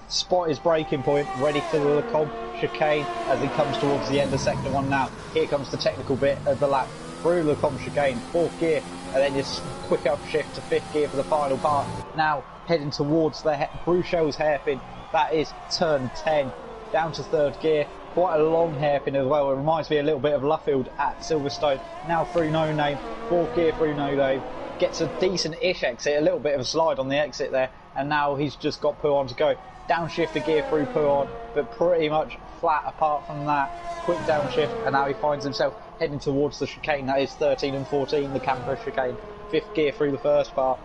Spot his braking point, ready for the Lecombe chicane as he comes towards the end of sector 1 now. Here comes the technical bit of the lap through Lecombe chicane, 4th gear, and then just quick upshift to 5th gear for the final part. Now heading towards the Bruchel's hairpin. That is turn 10, down to 3rd gear. Quite a long hairpin as well. It reminds me a little bit of Luffield at Silverstone. Now through No Name, 4th gear through No Name. Gets a decent-ish exit, a little bit of a slide on the exit there, and now he's just got Pouhon to go. Downshift a gear through Pouhon, but pretty much flat apart from that. Quick downshift, and now he finds himself heading towards the chicane. That is 13 and 14, the campus chicane. 5th gear through the first part,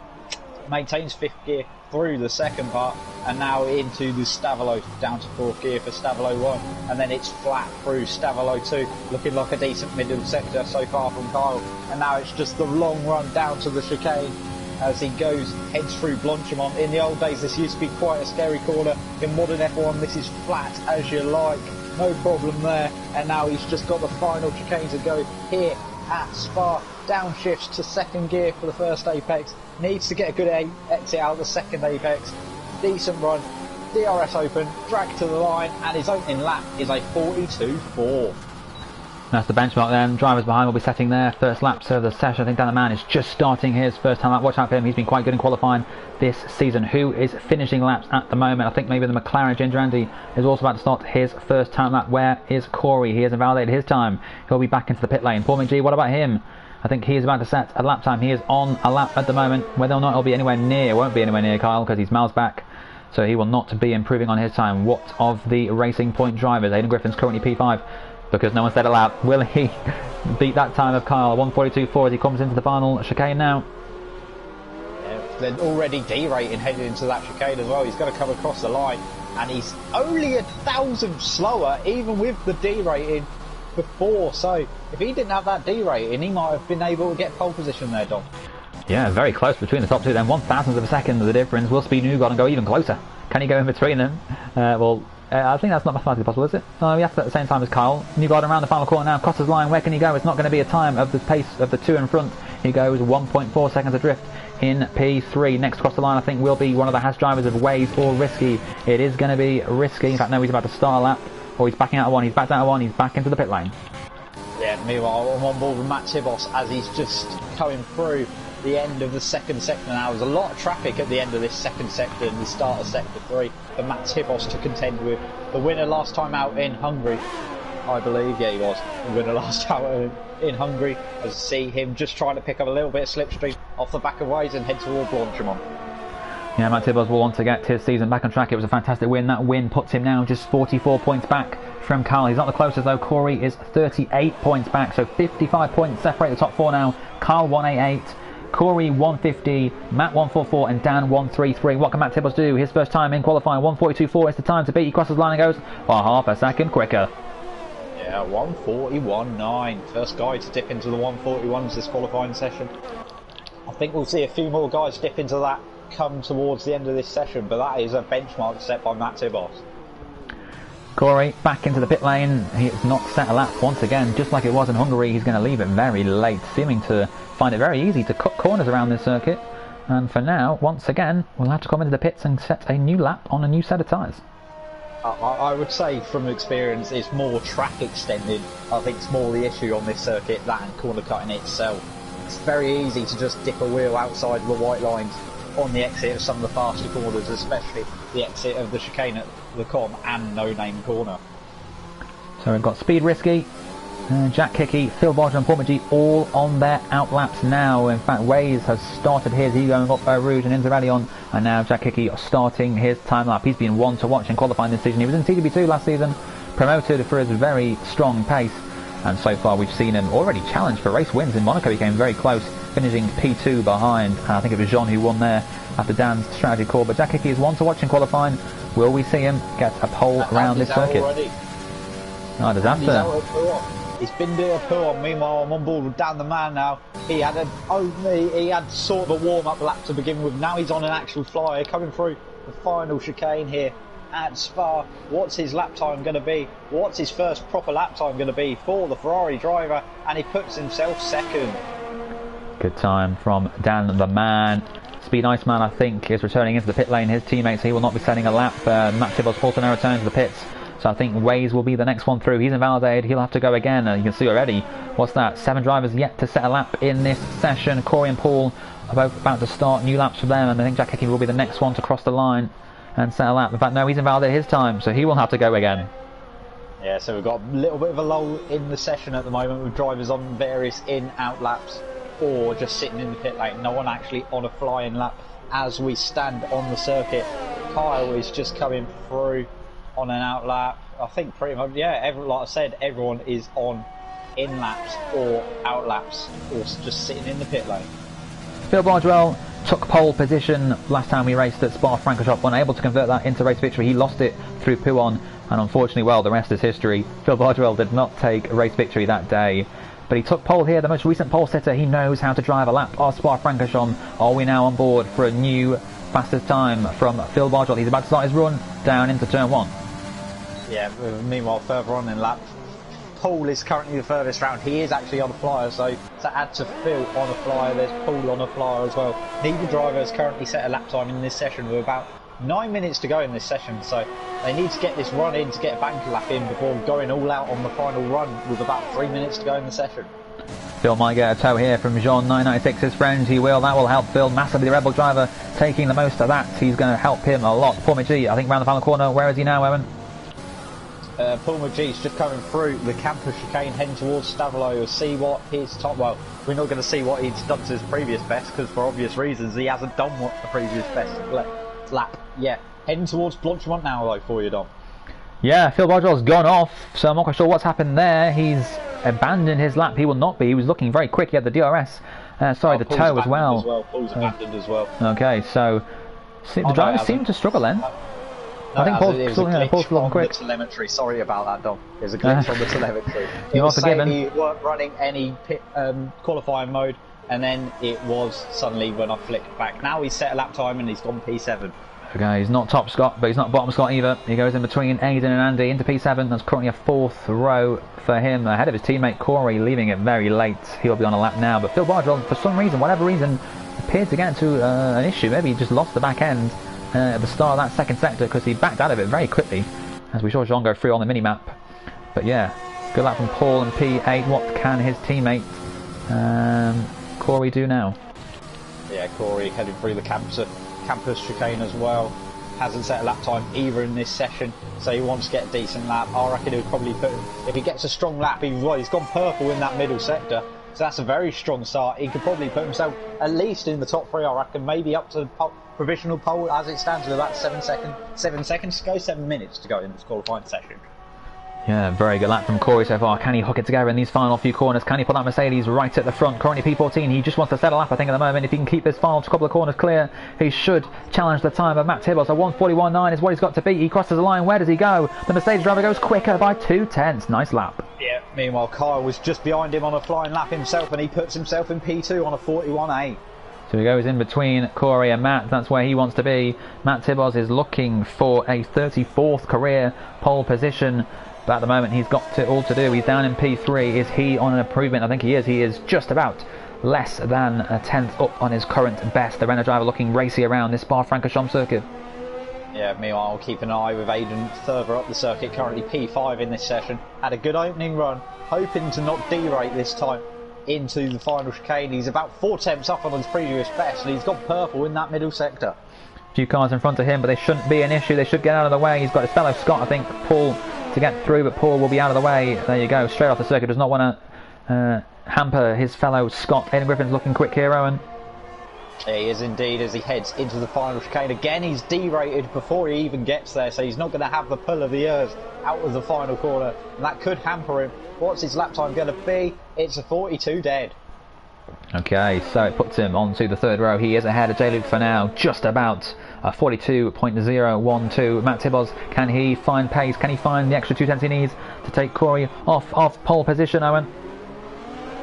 maintains 5th gear through the second part, and now into the Stavelo, down to 4th gear for Stavelo 1, and then it's flat through Stavelo 2, looking like a decent middle sector so far from Kyle, and now it's just the long run down to the chicane as he heads through Blanchimont. In the old days this used to be quite a scary corner. In modern F1 this is flat as you like, no problem there, and now he's just got the final chicane to go here at Spa. Downshifts to 2nd gear for the first apex, needs to get a good exit out of the 2nd apex. Decent run, DRS open, dragged to the line, and his opening lap is a 42.4. That's the benchmark then. Drivers behind will be setting their first laps of the session. I think Dan the Man is just starting his first time lap. Watch out for him. He's been quite good in qualifying this season. Who is finishing laps at the moment? I think maybe the McLaren Ginger Andy is also about to start his first time lap. Where is Corey? He has invalidated his time. He'll be back into the pit lane. Paul Mcgee, what about him? I think he is about to set a lap time. He is on a lap at the moment. Whether or not he'll be anywhere near, won't be anywhere near Kyle because he's miles back. So he will not be improving on his time. What of the Racing Point drivers? Aidan Griffin's currently P5. Because no one said a lap. Will he beat that time of Kyle? 1:42.4 as he comes into the final chicane now. Yeah, they're already derating heading into that chicane as well. He's going to come across the line, and he's only 1,000 slower, even with the derating before. So if he didn't have that derating, he might have been able to get pole position there, Dom. Yeah, very close between the top two. Then 1,000th of a second of the difference. Will Speed Newgarden go even closer? Can he go in between them? I think that's not mathematically possible, is it? Oh, yes, at the same time as Kyle. Newgarden around the final corner now. Crosses line. Where can he go? It's not going to be a time of the pace of the two in front. He goes 1.4 seconds adrift in P3. Next across the line, I think, will be one of the Haas drivers of Waze or Risky. It is going to be Risky. In fact, no, he's about to start a lap. Or he's backing out of one. He's backed out of one. He's back into the pit lane. Yeah, meanwhile, I'm on board with Matt Tibos as he's just coming through the end of the second sector now. There's a lot of traffic at the end of this second sector and the start of sector 3 for Matt Tibos to contend with. The winner last time out in Hungary, I believe, yeah, he was the winner last time out in Hungary. As see him just trying to pick up a little bit of slipstream off the back of Waze and head toward Blanchimont. Yeah, Matt Tibos will want to get his season back on track. It was a fantastic win. That win puts him now just 44 points back from Kyle. He's not the closest though. Corey is 38 points back, so 55 points separate the top four now. Kyle 188. Corey 150, Matt 144 and Dan 133. What can Matt Tibos do? His first time in qualifying, 142.4 is the time to beat. He crosses the line and goes half a second quicker. Yeah, 141.9. First guy to dip into the 141s this qualifying session. I think we'll see a few more guys dip into that come towards the end of this session, but that is a benchmark set by Matt Tibos. Corey back into the pit lane. He has not set a lap once again, just like it was in Hungary. He's going to leave it very late, seeming to find it very easy to cut corners around this circuit. And for now, once again, we'll have to come into the pits and set a new lap on a new set of tyres. I would say from experience it's more track extended. I think it's more the issue on this circuit than corner cutting itself. It's very easy to just dip a wheel outside the white lines on the exit of some of the faster corners, especially the exit of the chicane at the Com and No Name Corner. So we've got Speed Risky, Jack Hickey, Phil Bardwell and Paul Mcgee all on their out laps now. In fact, Waze has started his. He's going up Rouge and Inzerelli, and now Jack Hickey starting his time lap. He's been one to watch in qualifying this season. He was in TGP2 last season, promoted for his very strong pace, and so far we've seen him already challenge for race wins. In Monaco he came very close, finishing P2 behind. I think it was Jean who won there after Dan's strategy call. But Jack Hickey is one to watch in qualifying. Will we see him get a pole around this circuit? Oh, disaster. He's been doing a pull on. Meanwhile, I'm on board with Dan the Man now. He had sort of a warm-up lap to begin with. Now he's on an actual flyer coming through the final chicane here at Spa. What's his lap time going to be? What's his first proper lap time going to be for the Ferrari driver? And he puts himself second. Good time from Dan the Man. Speed Iceman, I think, is returning into the pit lane. His teammates, he will not be setting a lap. Matt Tibos also now returns to the pits. So I think Waze will be the next one through. He's invalidated. He'll have to go again. And you can see already, what's that? 7 drivers yet to set a lap in this session. Corey and Paul are both about to start new laps for them. And I think Jack Hickey will be the next one to cross the line and set a lap. In fact, no, he's invalidated his time. So he will have to go again. Yeah, so we've got a little bit of a lull in the session at the moment with drivers on various in-out laps or just sitting in the pit lane. No one actually on a flying lap as we stand on the circuit. Kyle is just coming through on an out lap. I think pretty much, yeah, like I said, everyone is on in laps or out laps or just sitting in the pit lane. Phil Bardwell took pole position last time we raced at Spa-Francorchamps, unable to convert that into race victory. He lost it through Pouon, and unfortunately, well, the rest is history. Phil Bardwell did not take a race victory that day, but he took pole here, the most recent pole sitter. He knows how to drive a lap of Spa-Francorchamps. Are we now on board for a new fastest time from Phil Bardwell? He's about to start his run down into turn 1. Yeah, meanwhile, further on in lap, Paul is currently the furthest round. He is actually on a flyer, so to add to Phil on a flyer, there's Paul on a flyer as well. Neither driver has currently set a lap time in this session with about 9 minutes to go in this session, so they need to get this run in to get a bank lap in before going all out on the final run with about 3 minutes to go in the session. Phil might get a tow here from Jean996, his friend. He will. That will help Phil massively. The Red Bull driver taking the most of that. He's going to help him a lot. Poor Mcgee, I think, round the final corner. Where is he now, Owen? Paul Mcgee's just coming through the campus chicane heading towards Stavilo. You'll see what his top... Well, we're not going to see what he's done to his previous best because for obvious reasons he hasn't done what the previous best lap. Yeah, heading towards Blanchemont now though for you, Dom. Yeah, Phil Bardwell's gone off, so I'm not quite sure what's happened there. He's abandoned his lap. He will not be. He was looking very quick. He had the DRS. The tow as well. Paul's abandoned as well. Okay, so the drivers seem to struggle then. No, I think Paul's looking quick. The telemetry. Sorry about that, Dom. There's a glitch on the telemetry. You are forgiven. He weren't running any pit, qualifying mode, and then it was suddenly when I flicked back. Now he's set a lap time and he's gone P7. Okay, he's not top Scott, but he's not bottom Scott either. He goes in between Aiden and Andy into P7. That's currently a 4th row for him, ahead of his teammate Corey, leaving it very late. He'll be on a lap now, but Phil Bardwell, for some reason, whatever reason, appeared to get into an issue. Maybe he just lost the back end at the start of that second sector because he backed out of it very quickly, as we saw Jean go through on the mini-map. But yeah, good lap from Paul and P8. What can his teammate Corey do now? Yeah, Corey heading through the campus chicane as well. Hasn't set a lap time either in this session, so he wants to get a decent lap. I reckon he'll probably put, if he gets a strong lap, he's gone purple in that middle sector, so that's a very strong start. He could probably put himself at least in the top 3, I reckon, maybe up to the provisional pole as it stands with about 7 seconds to go, 7 minutes to go in this qualifying session. Yeah, very good lap from Corey so far. Can he hook it together in these final few corners? Can he put that Mercedes right at the front? Currently P14. He just wants to set a lap, I think, at the moment. If he can keep this final couple of corners clear, he should challenge the time of Matt Tibbles. So 1:41.9 is what he's got to beat. He crosses the line. Where does he go? The Mercedes driver goes quicker by 2/10. Nice lap. Yeah, meanwhile, Kyle was just behind him on a flying lap himself, and he puts himself in P2 on a 41.8. So he goes in between Corey and Matt. That's where he wants to be. Matt Tibbles is looking for a 34th career pole position. But at the moment he's got all to do. He's down in P3. Is he on an improvement? I think he is. He is just about less than a 10th up on his current best. The Renault driver looking racy around this Spa-Francorchamps circuit. Yeah, meanwhile I'll keep an eye with Aiden further up the circuit, currently P5 in this session. Had a good opening run, hoping to not derate this time into the final chicane. He's about 4 tenths up on his previous best, and he's got purple in that middle sector. A few cars in front of him, but they shouldn't be an issue. They should get out of the way. He's got his fellow Scott, I think, Paul, to get through, but Paul will be out of the way. There you go, straight off the circuit. Does not want to hamper his fellow Scott. Aiden Griffin's looking quick here, Owen. He is indeed, as he heads into the final chicane. Again, he's derated before he even gets there, so he's not going to have the pull of the ears out of the final corner, and that could hamper him. What's his lap time going to be? It's a 42 dead. Okay, so it puts him onto the 3rd row. He is ahead of J-Luke for now, just about 42.012. Matt Tibbles, can he find pace? Can he find the extra 2 tenths he needs to take Corey off pole position, Owen?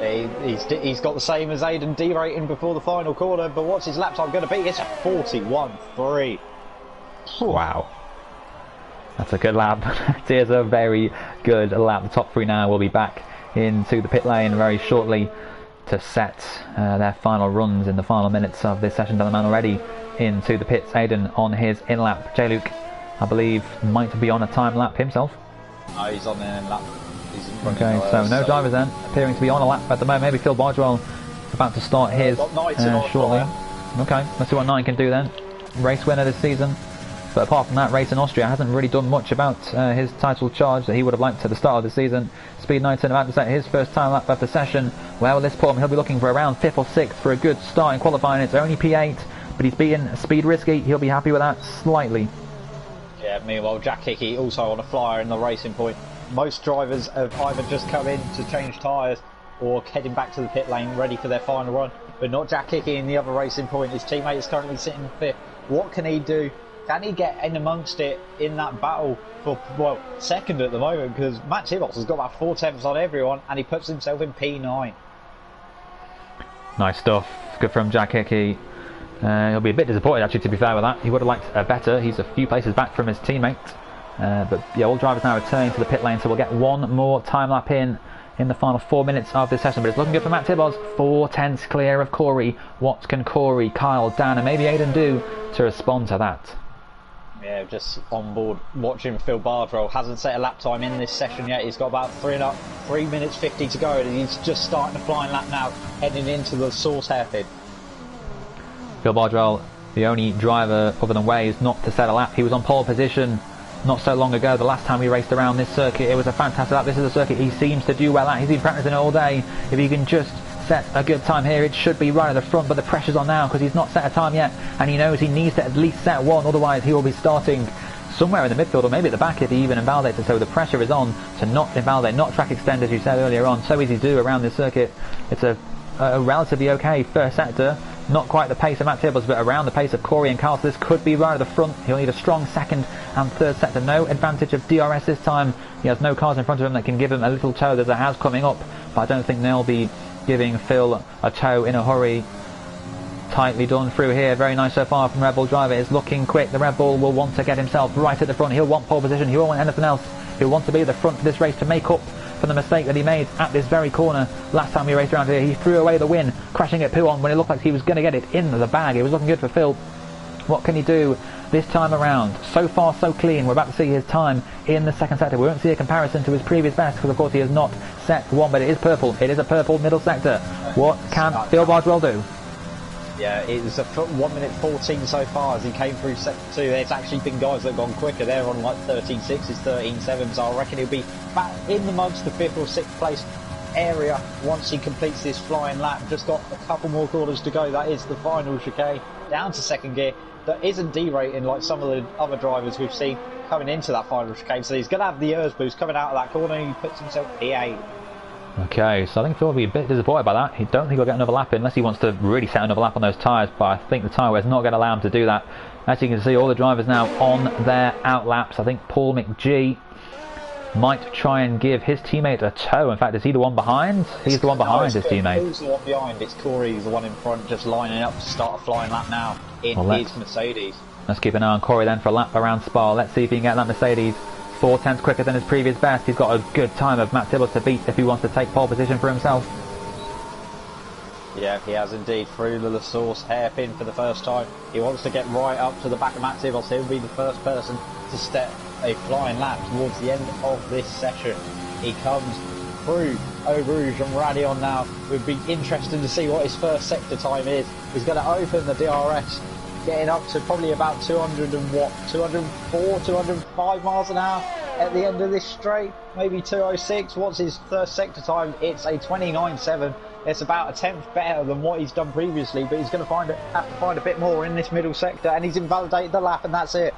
He's got the same as Aiden derating before the final corner, but what's his lap time going to be? It's a 41.3. Wow. That's a good lap. It is a very good lap. The top 3 now will be back into the pit lane very shortly to set their final runs in the final minutes of this session. Down the man already into the pits. Aiden on his in-lap. J-Luke, I believe, might be on a time lap himself. No, he's on an in-lap. Okay, so no drivers then appearing to be on a lap at the moment. Maybe Phil Bardwell about to start his shortly. Okay, let's see what 9 can do then. Race winner this season. But apart from that, race in Austria hasn't really done much about his title charge that he would have liked at the start of the season. Speed 19 about to set his first time lap of the session. Where will this put him? He'll be looking for around 5th or 6th for a good start in qualifying. It's only P8, but he's beaten Speed Risky. He'll be happy with that slightly. Yeah, meanwhile Jack Hickey also on a flyer in the racing point. Most drivers have either just come in to change tyres or heading back to the pit lane ready for their final run, but not Jack Hickey in the other racing point. His teammate is currently sitting 5th. What can he do? Can he get in amongst it in that battle for, well, 2nd at the moment, because Matt Tibbles has got about 4 tenths on everyone and he puts himself in P9. Nice stuff. Good from Jack Hickey. He'll be a bit disappointed, actually, to be fair with that. He would have liked better. He's a few places back from his teammate. But yeah, all drivers now returning to the pit lane, so we'll get 1 more time lap in the final 4 minutes of this session. But it's looking good for Matt Tibbles. 4 tenths clear of Corey. What can Corey, Kyle, Dan and maybe Aiden do to respond to that? Yeah, just on board watching Phil Bardwell. Hasn't set a lap time in this session yet. He's got about 3 minutes 50 to go, and he's just starting the flying lap now, heading into the source hairpin. Phil Bardwell, the only driver other than Ways not to set a lap. He was on pole position not so long ago. The last time we raced around this circuit, it was a fantastic lap. This is a circuit he seems to do well at. He's been practicing it all day. If he can just set a good time here, it should be right at the front, but the pressure's on now because he's not set a time yet, and he knows he needs to at least set one, otherwise he will be starting somewhere in the midfield or maybe at the back if he even invalidates it. So the pressure is on to not invalidate, not track extend, as you said earlier on. So easy to do around this circuit. It's a relatively okay first sector, not quite the pace of Matt Tibbles, but around the pace of Corey and Carl. So this could be right at the front. He'll need a strong second and third sector. No advantage of DRS this time. He has no cars in front of him that can give him a little tow. There's a house coming up, but I don't think they'll be giving Phil a tow in a hurry. Tightly done through here. Very nice so far from Red Bull driver. It's looking quick. The Red Bull will want to get himself right at the front. He'll want pole position. He won't want anything else. He'll want to be at the front of this race to make up for the mistake that he made at this very corner last time he raced around here. He threw away the win, crashing at Pouon when it looked like he was going to get it in the bag. It was looking good for Phil. What can he do this time around? So far so clean. We're about to see his time in the second sector. We won't see a comparison to his previous best because of course he has not set one, but it is purple. It is a purple middle sector. What can Phil Bardwell do? Yeah, it was a 1 minute 14 so far as he came through sector 2. There's actually been guys that have gone quicker. They're on like 13.6s, 13.7s. So I reckon he'll be back in amongst the 5th or 6th place area once he completes this flying lap. Just got a couple more corners to go. That is the final chicane down to second gear. That isn't derating like some of the other drivers we've seen coming into that final chicane. So he's going to have the ERS boost coming out of that corner, and he puts himself P8. Okay, so I think Phil will be a bit disappointed by that. He don't think he'll get another lap in unless he wants to really set another lap on those tyres, but I think the tyre wear is not going to allow him to do that. As you can see, all the drivers now on their out laps. I think Paul Mcgee might try and give his teammate a tow. In fact, is he the one behind? He's the one behind his teammate. Who's the one behind? It's Corey, the one in front, just lining up to start a flying lap now in his Mercedes. Let's keep an eye on Corey then for a lap around Spa. Let's see if he can get that Mercedes 4/10 quicker than his previous best. He's got a good time of Matt Tibbles to beat if he wants to take pole position for himself. Yeah, he has indeed, through the source hairpin for the first time. He wants to get right up to the back of Matt Tibbles. He'll be the first person to step a flying lap towards the end of this session. He comes through Eau Rouge and Radion now. It would be interesting to see what his first sector time is. He's going to open the DRS, getting up to probably about 204, 205 miles an hour at the end of this straight, maybe 206. What's his first sector time? It's a 29.7. It's about a tenth better than what he's done previously, but he's going to have to find a bit more in this middle sector, and he's invalidated the lap, and that's it.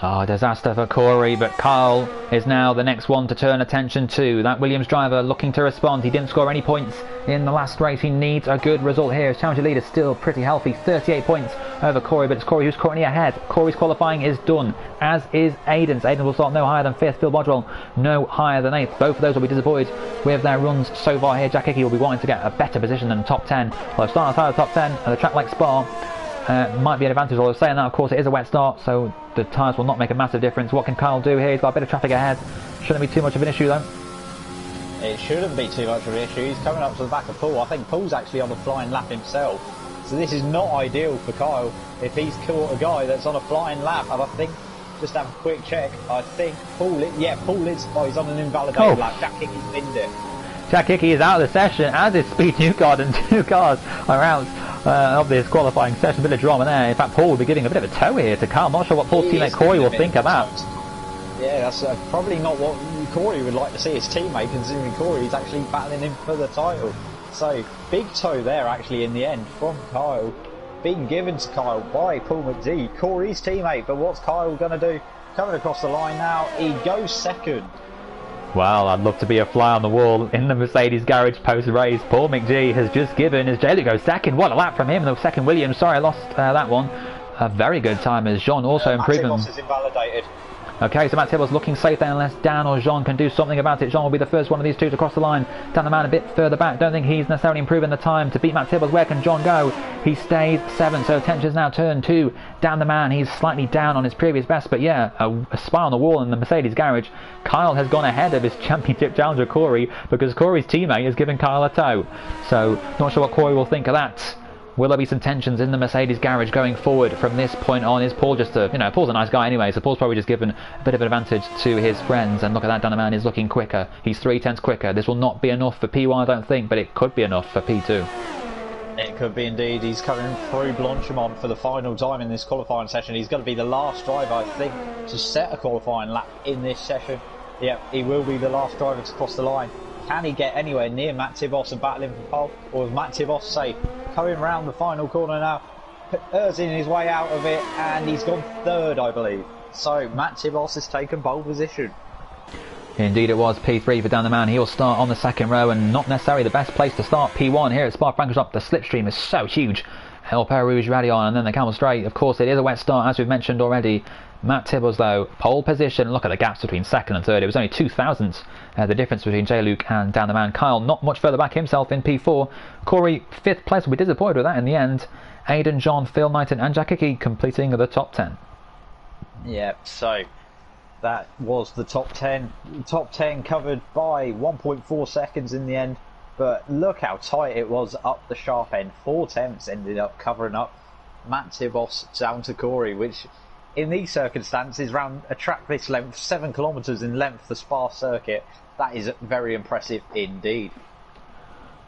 Oh, disaster for Corey, but Kyle is now the next one to turn attention to. That Williams driver looking to respond. He didn't score any points in the last race. He needs a good result here. His challenger lead is still pretty healthy, 38 points over Corey, but it's Corey who's currently ahead. Corey's qualifying is done, as is Aiden's. Aiden will start no higher than 5th, Phil Bardwell no higher than 8th. Both of those will be disappointed with their runs so far here. Jack Hickey will be wanting to get a better position than top 10. Well, starting outside of the top 10 at a track like Spa might be an advantage. Although saying that, of course, it is a wet start, so the tyres will not make a massive difference. What can Kyle do here? He's got a bit of traffic ahead. Shouldn't be too much of an issue though. It shouldn't be too much of an issue. He's coming up to the back of Paul. I think Paul's actually on a flying lap himself, so this is not ideal for Kyle if he's caught a guy that's on a flying lap. And I think, just have a quick check, I think Paul is, he's on an invalidated lap. Jack Hickey's binned it. Jack Hickey is out of the session, as is Speed Newcard, and 2 cars are out of this qualifying session. A bit of drama there. In fact, Paul will be giving a bit of a tow here to Kyle. I'm not sure what Paul's teammate Corey will think of that. Yeah, that's probably not what Corey would like to see his teammate, considering Corey's actually battling him for the title. So, big tow there actually in the end from Kyle, being given to Kyle by Paul Mcgee, Corey's teammate. But what's Kyle going to do? Coming across the line now, he goes second. Well, I'd love to be a fly on the wall in the Mercedes garage post-race. Paul Mcgee has just given his J-Lo go second. What a lap from him. The second Williams. Sorry, I lost that one. A very good time as Jean also improving. Matt Tibbles is invalidated. Okay, so Matt Tibbles looking safe there unless Dan or Jean can do something about it. Jean will be the first one of these two to cross the line. Dan the man a bit further back. Don't think he's necessarily improving the time to beat Matt Tibbles. Where can Jean go? He stays 7th, so attention's now turned to Dan the man. He's slightly down on his previous best, but yeah, a spy on the wall in the Mercedes garage. Kyle has gone ahead of his championship challenger Corey because Corey's teammate has given Kyle a tow. So not sure what Corey will think of that. Will there be some tensions in the Mercedes garage going forward from this point on? Is Paul just Paul's a nice guy anyway, so Paul's probably just given a bit of an advantage to his friends. And look at that, Dan the Man is looking quicker. He's 3/10 quicker. This will not be enough for P1, I don't think, but it could be enough for P2. It could be indeed. He's coming through Blanchimont for the final time in this qualifying session. He's going to be the last driver, I think, to set a qualifying lap in this session. Yeah, he will be the last driver to cross the line. Can he get anywhere near Matt Tibos and battling for pole? Or is Matt Tibos safe? Coming round the final corner now, earning his way out of it, and he's gone third, I believe. So Matt Tibos has taken pole position. Indeed it was. P3 for Dan the Man. He'll start on the second row, and not necessarily the best place to start. P1 here at Spa-Francorchamps. The slipstream is so huge. El Perouge Radion and then the Camel Straight. Of course, it is a wet start, as we've mentioned already. Matt Tibos, though, pole position. Look at the gaps between second and third. It was only 2 thousandths, the difference between J-Luke and Dan the Man. Kyle not much further back himself in P4. Corey, 5th place. We'll be disappointed with that in the end. Aidan, John, Phil Knighton and Jack Hickey completing the top 10. Yeah, so that was the top 10. Top 10 covered by 1.4 seconds in the end. But look how tight it was up the sharp end. 4 attempts ended up covering up Matt Tibos down to Corey, which in these circumstances, around a track this length, 7 kilometres in length, the Spa circuit, that is very impressive indeed.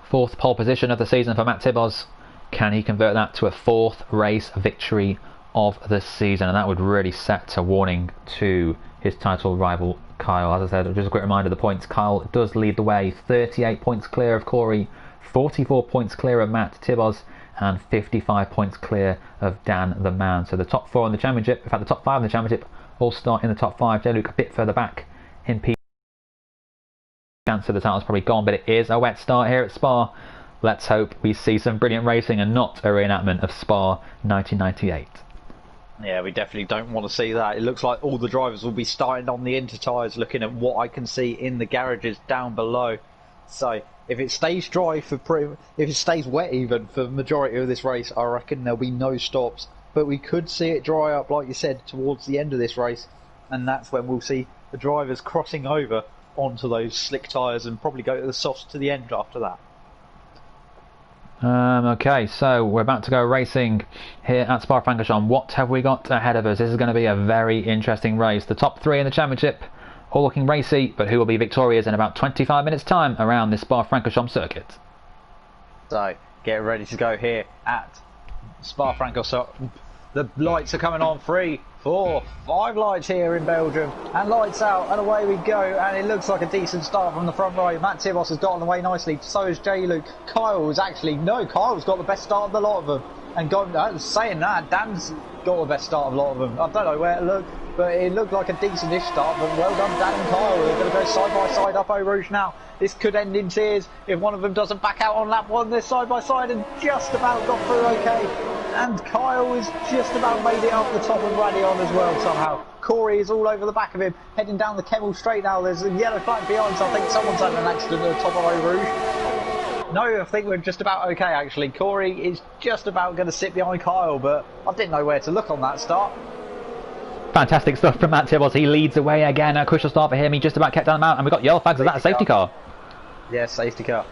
4th pole position of the season for Matt Tibos. Can he convert that to a 4th race victory of the season? And that would really set a warning to his title rival Kyle. As I said, just a quick reminder, the points: Kyle does lead the way, 38 points clear of Corey, 44 points clear of Matt Tibos, and 55 points clear of Dan the Man. So the top 4 in the championship, in fact the top 5 in the championship, all start in the top 5. J-Luke a bit further back in P. Chance of the title's probably gone, but it is a wet start here at Spa. Let's hope we see some brilliant racing and not a reenactment of Spa 1998. Yeah, we definitely don't want to see that. It looks like all the drivers will be starting on the inter tyres, looking at what I can see in the garages down below. So if it stays dry if it stays wet even for the majority of this race, I reckon there'll be no stops. But we could see it dry up, like you said, towards the end of this race, and that's when we'll see the drivers crossing over onto those slick tyres and probably go to the softs to the end after that. Okay, so we're about to go racing here at Spa-Francorchamps. What have we got ahead of us? This is going to be a very interesting race. The top 3 in the championship, all looking racy, but who will be victorious in about 25 minutes time around this Spa-Francorchamps circuit? So, get ready to go here at Spa-Francorchamps. The lights are coming on, 3, 4, 5 lights here in Belgium, and lights out, and away we go. And it looks like a decent start from the front row. Matt Tibos has got on the way nicely, so has J-Luke. Kyle's got the best start of the lot of them. And saying that, Dan's got the best start of a lot of them. I don't know where it looked, but it looked like a decent-ish start. But well done, Dan and Kyle. They're going to go side by side up Eau Rouge now. This could end in tears if one of them doesn't back out on lap 1. They're side by side and just about got through okay. And Kyle has just about made it up the top of Radion as well somehow. Corey is all over the back of him, heading down the Camel Straight now. There's a yellow flag behind, so I think someone's had an accident at the top of Eau Rouge. No, I think we're just about okay actually. Corey is just about going to sit behind Kyle, but I didn't know where to look on that start. Fantastic stuff from Matt Tibos. He leads away again. A crucial start for him. He just about kept down the mount, and we've got yellow flags. Is that a safety car? Yeah, safety car.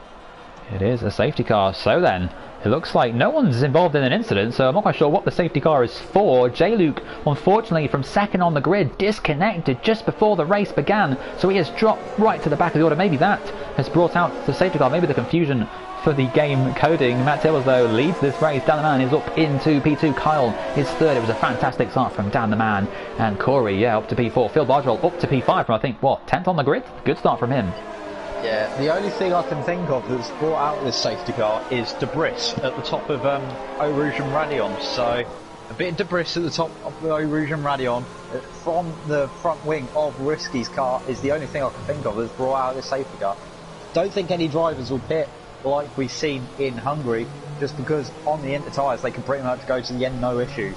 It is a safety car. So then, it looks like no one's involved in an incident, so I'm not quite sure what the safety car is for. J-Luke, unfortunately, from second on the grid, disconnected just before the race began, so he has dropped right to the back of the order. Maybe that has brought out the safety car, maybe the confusion for the game coding. Matt Tibos, though, leads this race. Dan the Man is up into P2. Kyle is third. It was a fantastic start from Dan the Man. And Corey, up to P4. Phil Bardwell up to P5 from, I think, 10th on the grid? Good start from him. Yeah, the only thing I can think of that's brought out this safety car is debris at the top of Eau Rouge and Radion. So a bit of debris at the top of the Eau Rouge and Radion from the front wing of Risky's car is the only thing I can think of that's brought out this safety car. Don't think any drivers will pit like we've seen in Hungary, just because on the inter tyres they can pretty much go to the end, no issues.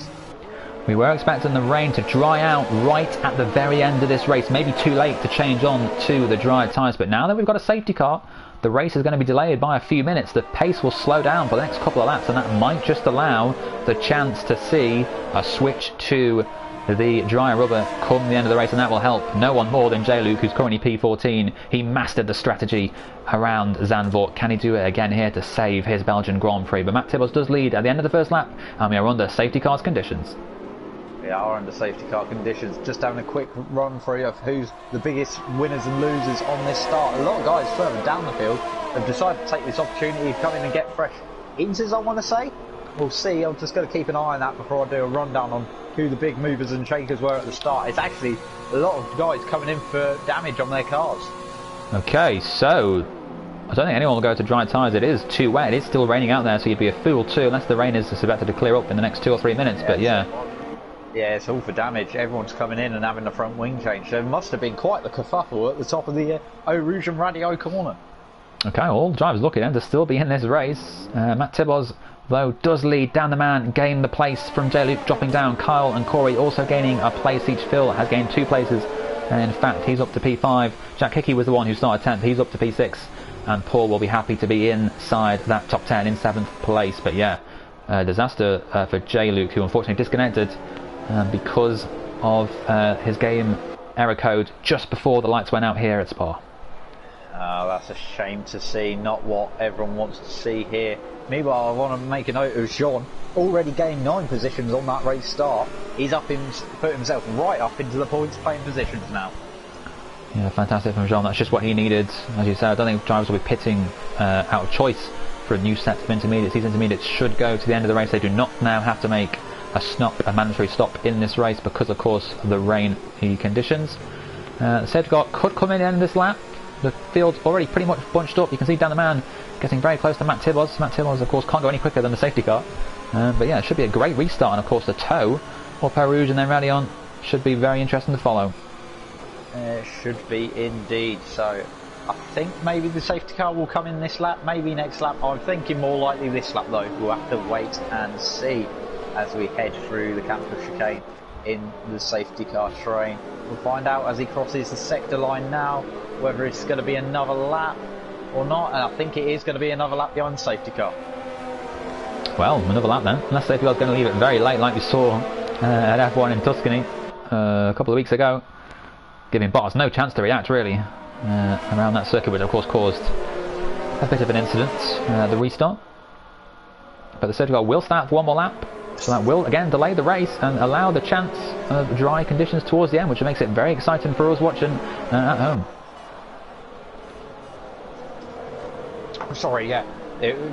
We were expecting the rain to dry out right at the very end of this race, maybe too late to change on to the dry tyres, but now that we've got a safety car, the race is going to be delayed by a few minutes. The pace will slow down for the next couple of laps, and that might just allow the chance to see a switch to the dry rubber come the end of the race, and that will help no one more than J-Luke, who's currently P14. He mastered the strategy around Zandvoort. Can he do it again here to save his Belgian Grand Prix? But Matt Tibbles does lead at the end of the first lap, and we are under safety cars conditions. We are under safety car conditions. Just having a quick run through of who's the biggest winners and losers on this start. A lot of guys further down the field have decided to take this opportunity to come in and get fresh inches, I want to say. We'll see. I'm just going to keep an eye on that before I do a rundown on who the big movers and shakers were at the start. It's actually a lot of guys coming in for damage on their cars. Okay, so I don't think anyone will go to dry tyres. It is too wet. It is still raining out there, so you'd be a fool too, unless the rain is expected to clear up in the next 2 or 3 minutes. But yeah. Yeah, it's all for damage. Everyone's coming in and having the front wing change. There must have been quite the kerfuffle at the top of the Eau Rouge and Radio corner. Okay, all the drivers lucky then to still be in this race. Matt Tibbles, though, does lead. Down the man, gain the place from J-Luke, dropping down. Kyle and Corey also gaining a place each. Phil has gained 2 places, and in fact he's up to P5. Jack Hickey was the one who started 10th. He's up to P6, and Paul will be happy to be inside that top 10 in 7th place. But yeah, disaster for J-Luke, who unfortunately disconnected because of his game error code just before the lights went out here at Spa. That's a shame to see, not what everyone wants to see here. Meanwhile, I want to make a note of Jean, already gained 9 positions on that race start. He's put himself right up into the points playing positions now. Yeah, fantastic from Jean. That's just what he needed. As you said, I don't think drivers will be pitting out of choice for a new set of intermediates. These intermediates should go to the end of the race. They do not now have to make a mandatory stop in this race because, of course, of the rainy conditions. Safety car could come in the end of this lap. The field's already pretty much bunched up. You can see down the man getting very close to Matt Tibbles. Matt Tibbles, of course, can't go any quicker than the safety car. But yeah, it should be a great restart. And of course, the tow or Eau Rouge and then Radion should be very interesting to follow. It should be indeed. So I think maybe the safety car will come in this lap, maybe next lap. I'm thinking more likely this lap though. We'll have to wait and see as we head through the capital chicane in the safety car terrain. We'll find out as he crosses the sector line now whether it's going to be another lap or not, and I think it is going to be another lap behind the safety car. Well, another lap then, unless safety car's going to leave it very late like we saw at F1 in Tuscany a couple of weeks ago, giving Bottas no chance to react really around that circuit, which of course caused a bit of an incident, the restart. But the safety car will start for one more lap, so that will again delay the race and allow the chance of dry conditions towards the end, which makes it very exciting for us watching at home. Sorry, yeah.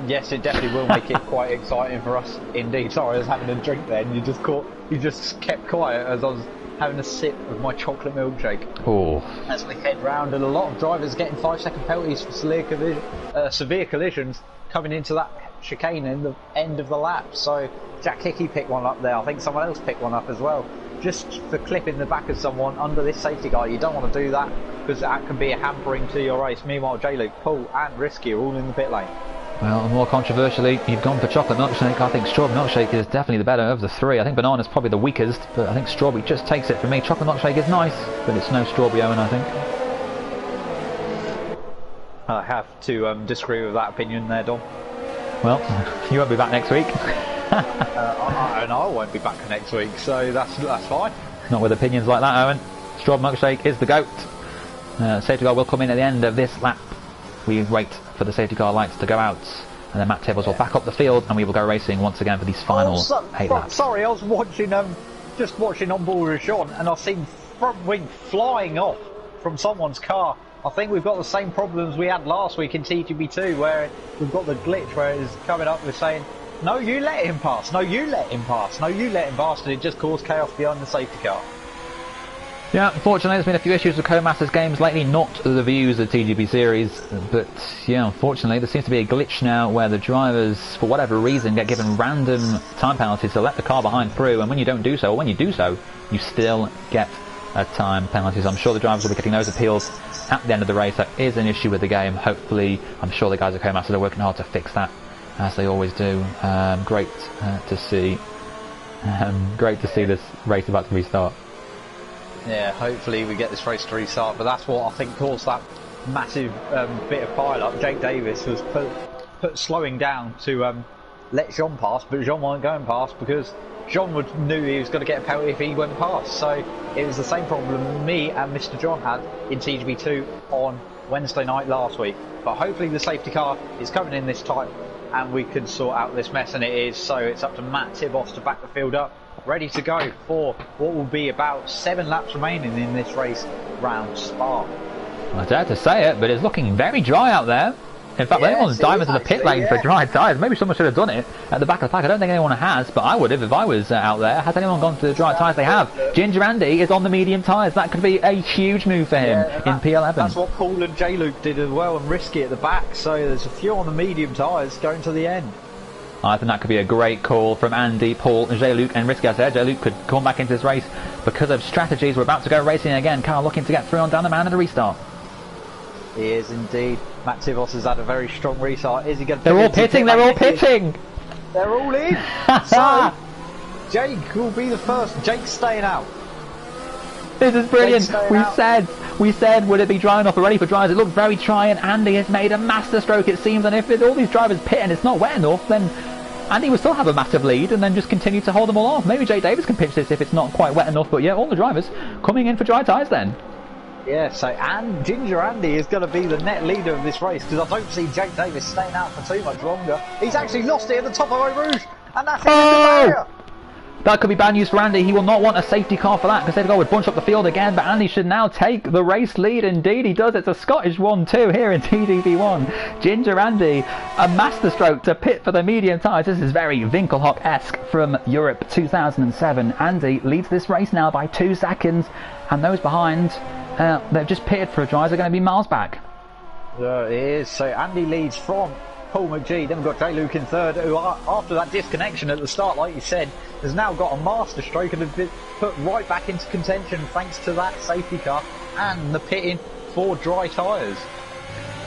Yes, it definitely will make it quite exciting for us indeed. Sorry, I was having a drink then. You just kept quiet as I was having a sip of my chocolate milkshake. Oh. As we head round, and a lot of drivers getting 5-second penalties for severe collisions coming into that chicane in the end of the lap. So Jack Hickey picked one up there. I think someone else picked one up as well. Just for clipping the back of someone under this safety car. You don't want to do that because that can be a hampering to your race. Meanwhile, J-Luke, Paul and Risky are all in the pit lane. Well, more controversially, you've gone for chocolate milkshake. I think strawberry milkshake is definitely the better of the 3. I think banana's probably the weakest, but I think strawberry just takes it for me. Chocolate milkshake is nice, but it's no strawberry, Owen, I think. I have to disagree with that opinion there, Dom. Well, you won't be back next week. And I won't be back next week, so that's fine. Not with opinions like that, Owen. Strawberry milkshake is the GOAT. Safety car will come in at the end of this lap. We wait for the safety car lights to go out, and then Matt Tibbles will back up the field, and we will go racing once again for these final 8 laps. Sorry, I was watching, just watching on board with Sean, and I've seen front wing flying off from someone's car. I think we've got the same problems we had last week in TGP2, where we've got the glitch where it's coming up with saying, no, you let him pass, no, you let him pass, no, you let him pass, and it just caused chaos behind the safety car. Yeah, unfortunately there's been a few issues with Co-Masters games lately, not the views of TGPSeries, but yeah, unfortunately there seems to be a glitch now where the drivers, for whatever reason, get given random time penalties to let the car behind through, and when you don't do so, or when you do so, you still get a time penalty. So I'm sure the drivers will be getting those appeals at the end of the race. That is an issue with the game. Hopefully, I'm sure the guys at Co-Masters are working hard to fix that, as they always do. Great to see. Great to see this race about to restart. Yeah, hopefully we get this race to restart, but that's what I think caused that massive bit of pile-up. Jake Davis was put slowing down to let Jean pass, but Jean wasn't going past because John knew he was going to get a penalty if he went past. So it was the same problem me and Mr. John had in TGP2 on Wednesday night last week. But hopefully the safety car is coming in this time and we can sort out this mess, and it is. So it's up to Matt Tibos to back the field up, ready to go for what will be about 7 laps remaining in this race round Spa. I dare to say it, but it's looking very dry out there. In fact, when anyone's diving to the pit lane for dry tyres, maybe someone should have done it at the back of the pack. I don't think anyone has, but I would have if I was out there. Has anyone gone to the dry tyres? They have. Ginger Andy is on the medium tyres. That could be a huge move for him in P11. That's what Paul and J-Luke did as well, and Risky at the back. So there's a few on the medium tyres going to the end. I think that could be a great call from Andy, Paul, J-Luke and Risky. I said J-Luke could come back into this race because of strategies. We're about to go racing again. Carl looking to get through on down the man at a restart. He is indeed. Matt Tibos has had a very strong restart. Is he going to? They're all pitting. They're all pitting. They're all in. So Jake will be the first. Jake's staying out. This is brilliant. We said, would it be dry enough already for drivers? It looked very dry, and Andy has made a master stroke, it seems. And if all these drivers pit and it's not wet enough, then Andy will still have a massive lead and then just continue to hold them all off. Maybe Jake Davis can pitch this if it's not quite wet enough. But yeah, all the drivers coming in for dry tyres then. Yeah, so Ginger Andy is going to be the net leader of this race, because I don't see Jake Davis staying out for too much longer. He's actually lost it at the top of Eau Rouge, and that's it in the barrier. That could be bad news for Andy. He will not want a safety car for that, because they'd go with bunch up the field again. But Andy should now take the race lead. Indeed he does. It's a Scottish 1-2 here in TGP1. Ginger Andy, a masterstroke to pit for the medium tyres. This is very Winkelhock-esque from Europe 2007. Andy leads this race now by 2 seconds, and those behind, they've just pitted for a drive. They're going to be miles back. There it is. So Andy leads from Paul Mcgee. Then we've got J-Luke in third, who after that disconnection at the start, like you said, has now got a master stroke and has been put right back into contention thanks to that safety car and the pitting for dry tyres.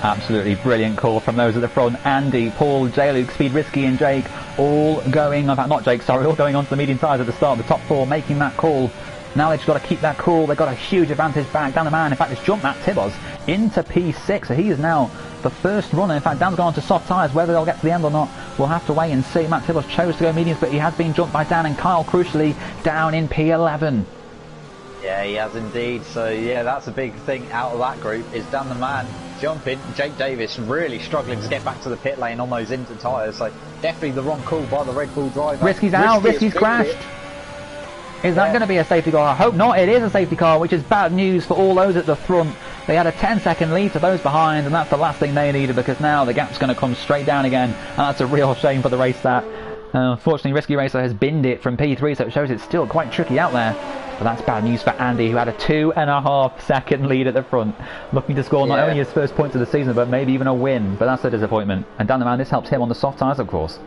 Absolutely brilliant call from those at the front. Andy, Paul, J-Luke, Speed Risky and Jake all going, in fact not Jake, sorry, all going onto the medium tyres at the start. The top 4 making that call. Now they've just got to keep that cool. They've got a huge advantage back. Dan the man, in fact, has jumped Matt Tibos into P6. So he is now the first runner. In fact, Dan's gone on to soft tyres. Whether they'll get to the end or not, we'll have to wait and see. Matt Tibos chose to go mediums, but he has been jumped by Dan and Kyle, crucially, down in P11. Yeah, he has indeed. So, yeah, that's a big thing out of that group, is Dan the man jumping. Jake Davis really struggling to get back to the pit lane on those inter tyres. So, definitely the wrong call by the Red Bull driver. Risky's out. Risky's crashed. Is that going to be a safety car? I hope not. It is a safety car, which is bad news for all those at the front. They had a 10-second lead to those behind, and that's the last thing they needed, because now the gap's going to come straight down again, and that's a real shame for the race. That unfortunately Risky Racer has binned it from P3, so it shows it's still quite tricky out there. But that's bad news for Andy, who had a 2.5-second lead at the front, looking to score not only his first points of the season, but maybe even a win. But that's a disappointment. And Dan the man, this helps him on the soft tyres, of course.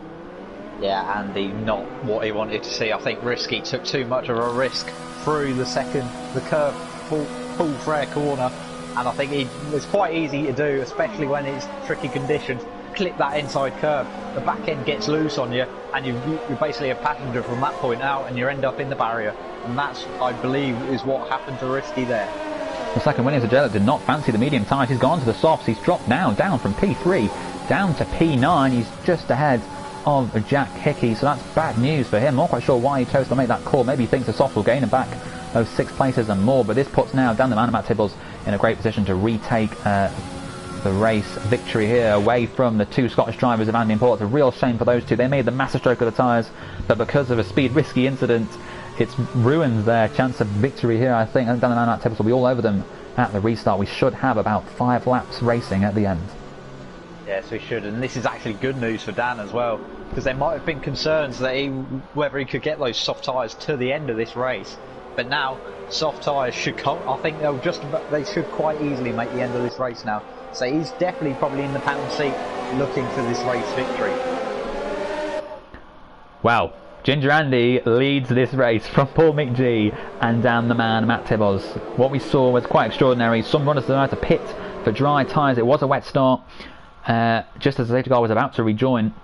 Yeah, Andy, not what he wanted to see. I think Risky took too much of a risk through the curve, full fair corner, and I think it's quite easy to do, especially when it's tricky conditions. Clip that inside curve, the back end gets loose on you, and you're basically a passenger from that point out, and you end up in the barrier. And that's, I believe, is what happened to Risky there. The second Williams Agella did not fancy the medium tyres. He's gone to the softs. He's dropped down from P3 down to P9. He's just ahead of Jack Hickey, so that's bad news for him. I'm not quite sure why he chose to make that call. Maybe he thinks the soft will gain him back those 6 places and more, but this puts now Dan the man and Matt Tibos in a great position to retake the race victory here away from the 2 Scottish drivers of Andy and Paul. It's a real shame for those 2. They made the master stroke of the tyres, but because of a Speed Risky incident, it's ruined their chance of victory here, I think. And Dan the man and Matt Tibos will be all over them at the restart. We should have about 5 laps racing at the end. Yes, we should, and this is actually good news for Dan as well, because there might have been concerns that whether he could get those soft tyres to the end of this race. But now, soft tyres should come. I think they should quite easily make the end of this race now. So he's definitely probably in the pound seat looking for this race victory. Wow. Ginger Andy leads this race from Paul Mcgee and Dan the man, Matt Tibos. What we saw was quite extraordinary. Some runners had to pit for dry tyres. It was a wet start. Just as the safety car was about to rejoin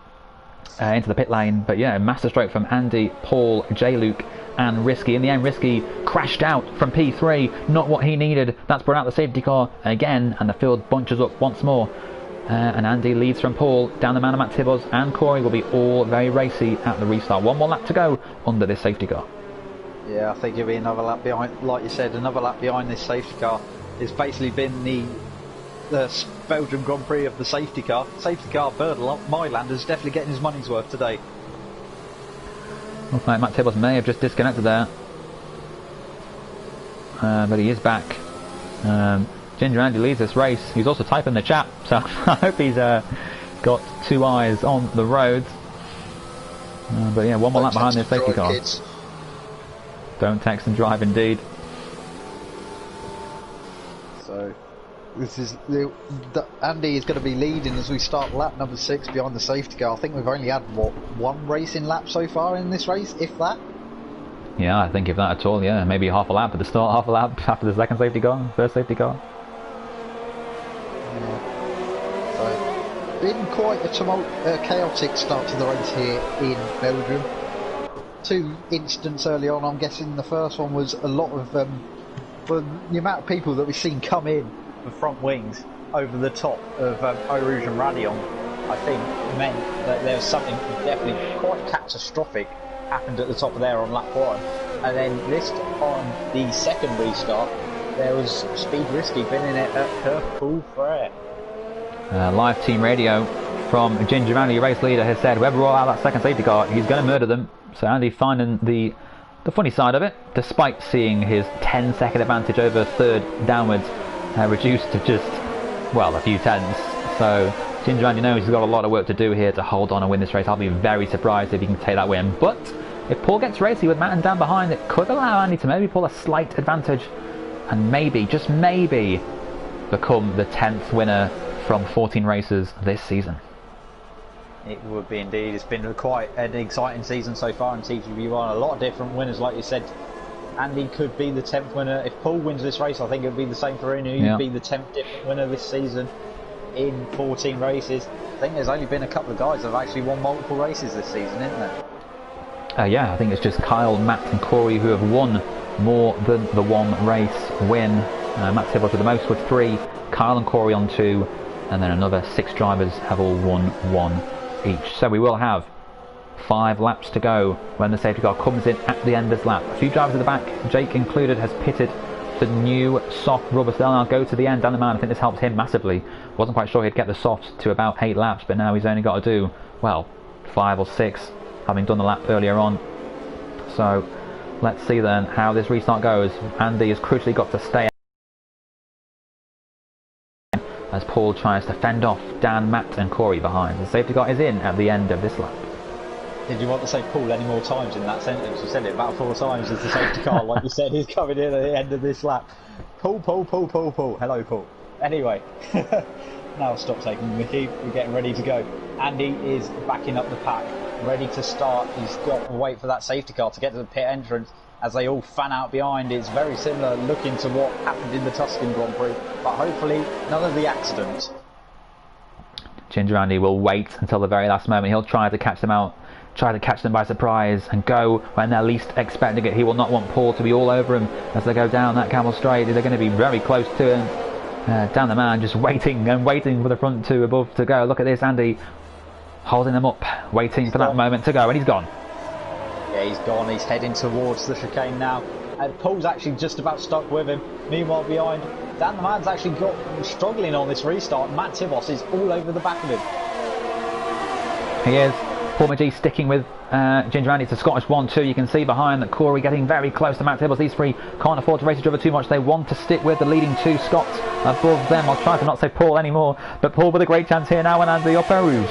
into the pit lane. But yeah, master stroke from Andy, Paul, J-Luke and Risky. In the end, Risky crashed out from P3, not what he needed. That's brought out the safety car again, and the field bunches up once more And Andy leads from Paul. Down the man of Matt Tibbos and Corey will be all very racy at the restart. One more lap to go under this safety car. Yeah, I think it'll be another lap behind, like you said, another lap behind this safety car. It's basically been the Belgian Grand Prix of the safety car. Safety car, Bardwell, Mylander's definitely getting his money's worth today. Looks like Matt Tibbos may have just disconnected there. But he is back. Ginger Andy leads this race. He's also typing in the chat, so I hope he's got two eyes on the road. But yeah, one more lap behind this safety car. Kids. Don't text and drive, indeed. So this is Andy is going to be leading as we start lap number 6 behind the safety car. I think we've only had what, one racing lap so far in this race, if that. Yeah, I think if that at all. Yeah, maybe half a lap at the start, half a lap after the second safety car, first safety car. Yeah. So, been quite a chaotic start to the race here in Belgium. 2 incidents early on. I'm guessing the first one was a lot of the amount of people that we've seen come in the front wings over the top of Eau Rouge and Radion, I think meant that there was something definitely quite catastrophic happened at the top of there on lap 1. And then this on the second restart, there was Speed Risky winning it at Pool Fair. Live team radio from Ginger Andy, race leader, has said whoever roll out that second safety car, he's going to murder them. So Andy finding the funny side of it, despite seeing his 10-second advantage over third downwards reduced to just, well, a few tenths. So Ginger Andy knows he's got a lot of work to do here to hold on and win this race. I'll be very surprised if he can take that win. But if Paul gets racy with Matt and Dan behind, it could allow Andy to maybe pull a slight advantage and maybe, just maybe, become the 10th winner from 14 races this season. It would be indeed. It's been quite an exciting season so far in TGP1. A lot of different winners, like you said. Andy could be the 10th winner. If Paul wins this race, I think it would be the same for him. He'd be the 10th different winner this season in 14 races. I think there's only been a couple of guys that have actually won multiple races this season, isn't there? Yeah, I think it's just Kyle, Matt and Corey who have won more than the one race win. Matt Tibbos with the most with 3, Kyle and Corey on 2, and then another 6 drivers have all won 1 each. So we will have 5 laps to go when the safety car comes in at the end of this lap. A few drivers at the back, Jake included, has pitted the new soft rubber. So I'll go to the end. Dan the man, I think this helps him massively. Wasn't quite sure he'd get the softs to about 8 laps, but now he's only got to do, well, 5 or 6, having done the lap earlier on. So let's see then how this restart goes. Andy has crucially got to stay as Paul tries to fend off Dan, Matt and Corey behind. The safety car is in at the end of this lap. Did you want to say Paul any more times in that sentence? You said it about 4 times as the safety car, like you said, he's coming in at the end of this lap. Paul, Paul, Paul, Paul, Paul. Hello, Paul. Anyway, now stop taking the Mickey. We're getting ready to go. Andy is backing up the pack, ready to start. He's got to wait for that safety car to get to the pit entrance as they all fan out behind. It's very similar looking to what happened in the Tuscan Grand Prix, but hopefully none of the accidents. Ginger Andy will wait until the very last moment. He'll try to catch them out, try to catch them by surprise and go when they're least expecting it. He will not want Paul to be all over him as they go down that camel straight. They're going to be very close to him. Dan the man just waiting and waiting for the front 2 above to go. Look at this, Andy holding them up, waiting for that moment to go, and he's gone. Yeah, he's gone. He's heading towards the chicane now. And Paul's actually just about stuck with him. Meanwhile, behind, Dan the man's actually struggling on this restart. Matt Tibbos is all over the back of him. He is. Paul Mcgee sticking with Ginger Andy to Scottish 1-2. You can see behind that Corey getting very close to Matt Tibbos. These 3 can't afford to race each other too much. They want to stick with the leading 2 Scots above them. I'll try to not say Paul anymore, but Paul with a great chance here now and Andy up Eau Rouge.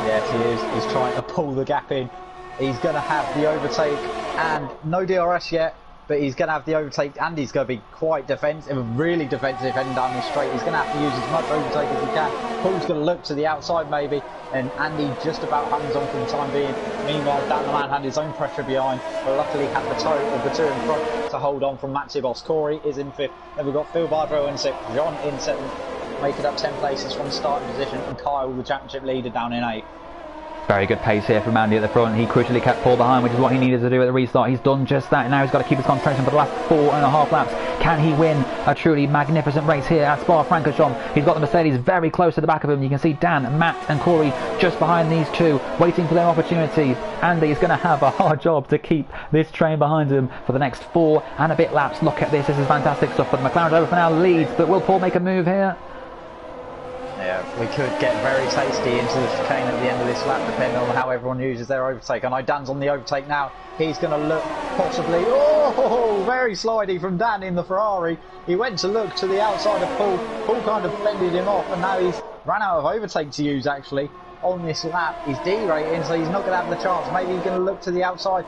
Yes, he is. He's trying to pull the gap in. He's going to have the overtake, and no DRS yet, but he's going to have the overtake. Andy's going to be quite defensive, really defensive heading down this straight. He's going to have to use as much overtake as he can. Paul's going to look to the outside maybe, and Andy just about hangs on for the time being. Meanwhile, Dan the man had his own pressure behind, but luckily had the toe of the 2 in front to hold on from Matt Tibbos. Corey is in 5th. Then we've got Phil Bardwell in 6th, John in 7th, making up 10 places from starting position, and Kyle, the championship leader, down in 8th. Very good pace here from Andy at the front. He crucially kept Paul behind, which is what he needed to do at the restart. He's done just that. Now he's got to keep his concentration for the last 4.5 laps. Can he win a truly magnificent race here at Spa-Francorchamps? He's got the Mercedes very close to the back of him. You can see Dan, Matt and Corey just behind these two, waiting for their opportunity. Andy is going to have a hard job to keep this train behind him for the next 4 and a bit laps. Look at this. This is fantastic stuff. But the McLaren driver for now leads. But will Paul make a move here? Yeah, we could get very tasty into the chicane at the end of this lap, depending on how everyone uses their overtake. I know Dan's on the overtake now. He's going to look possibly... Oh, very slidey from Dan in the Ferrari. He went to look to the outside of Paul. Paul kind of fended him off, and now he's ran out of overtake to use, actually, on this lap. He's derating, so he's not going to have the chance. Maybe he's going to look to the outside,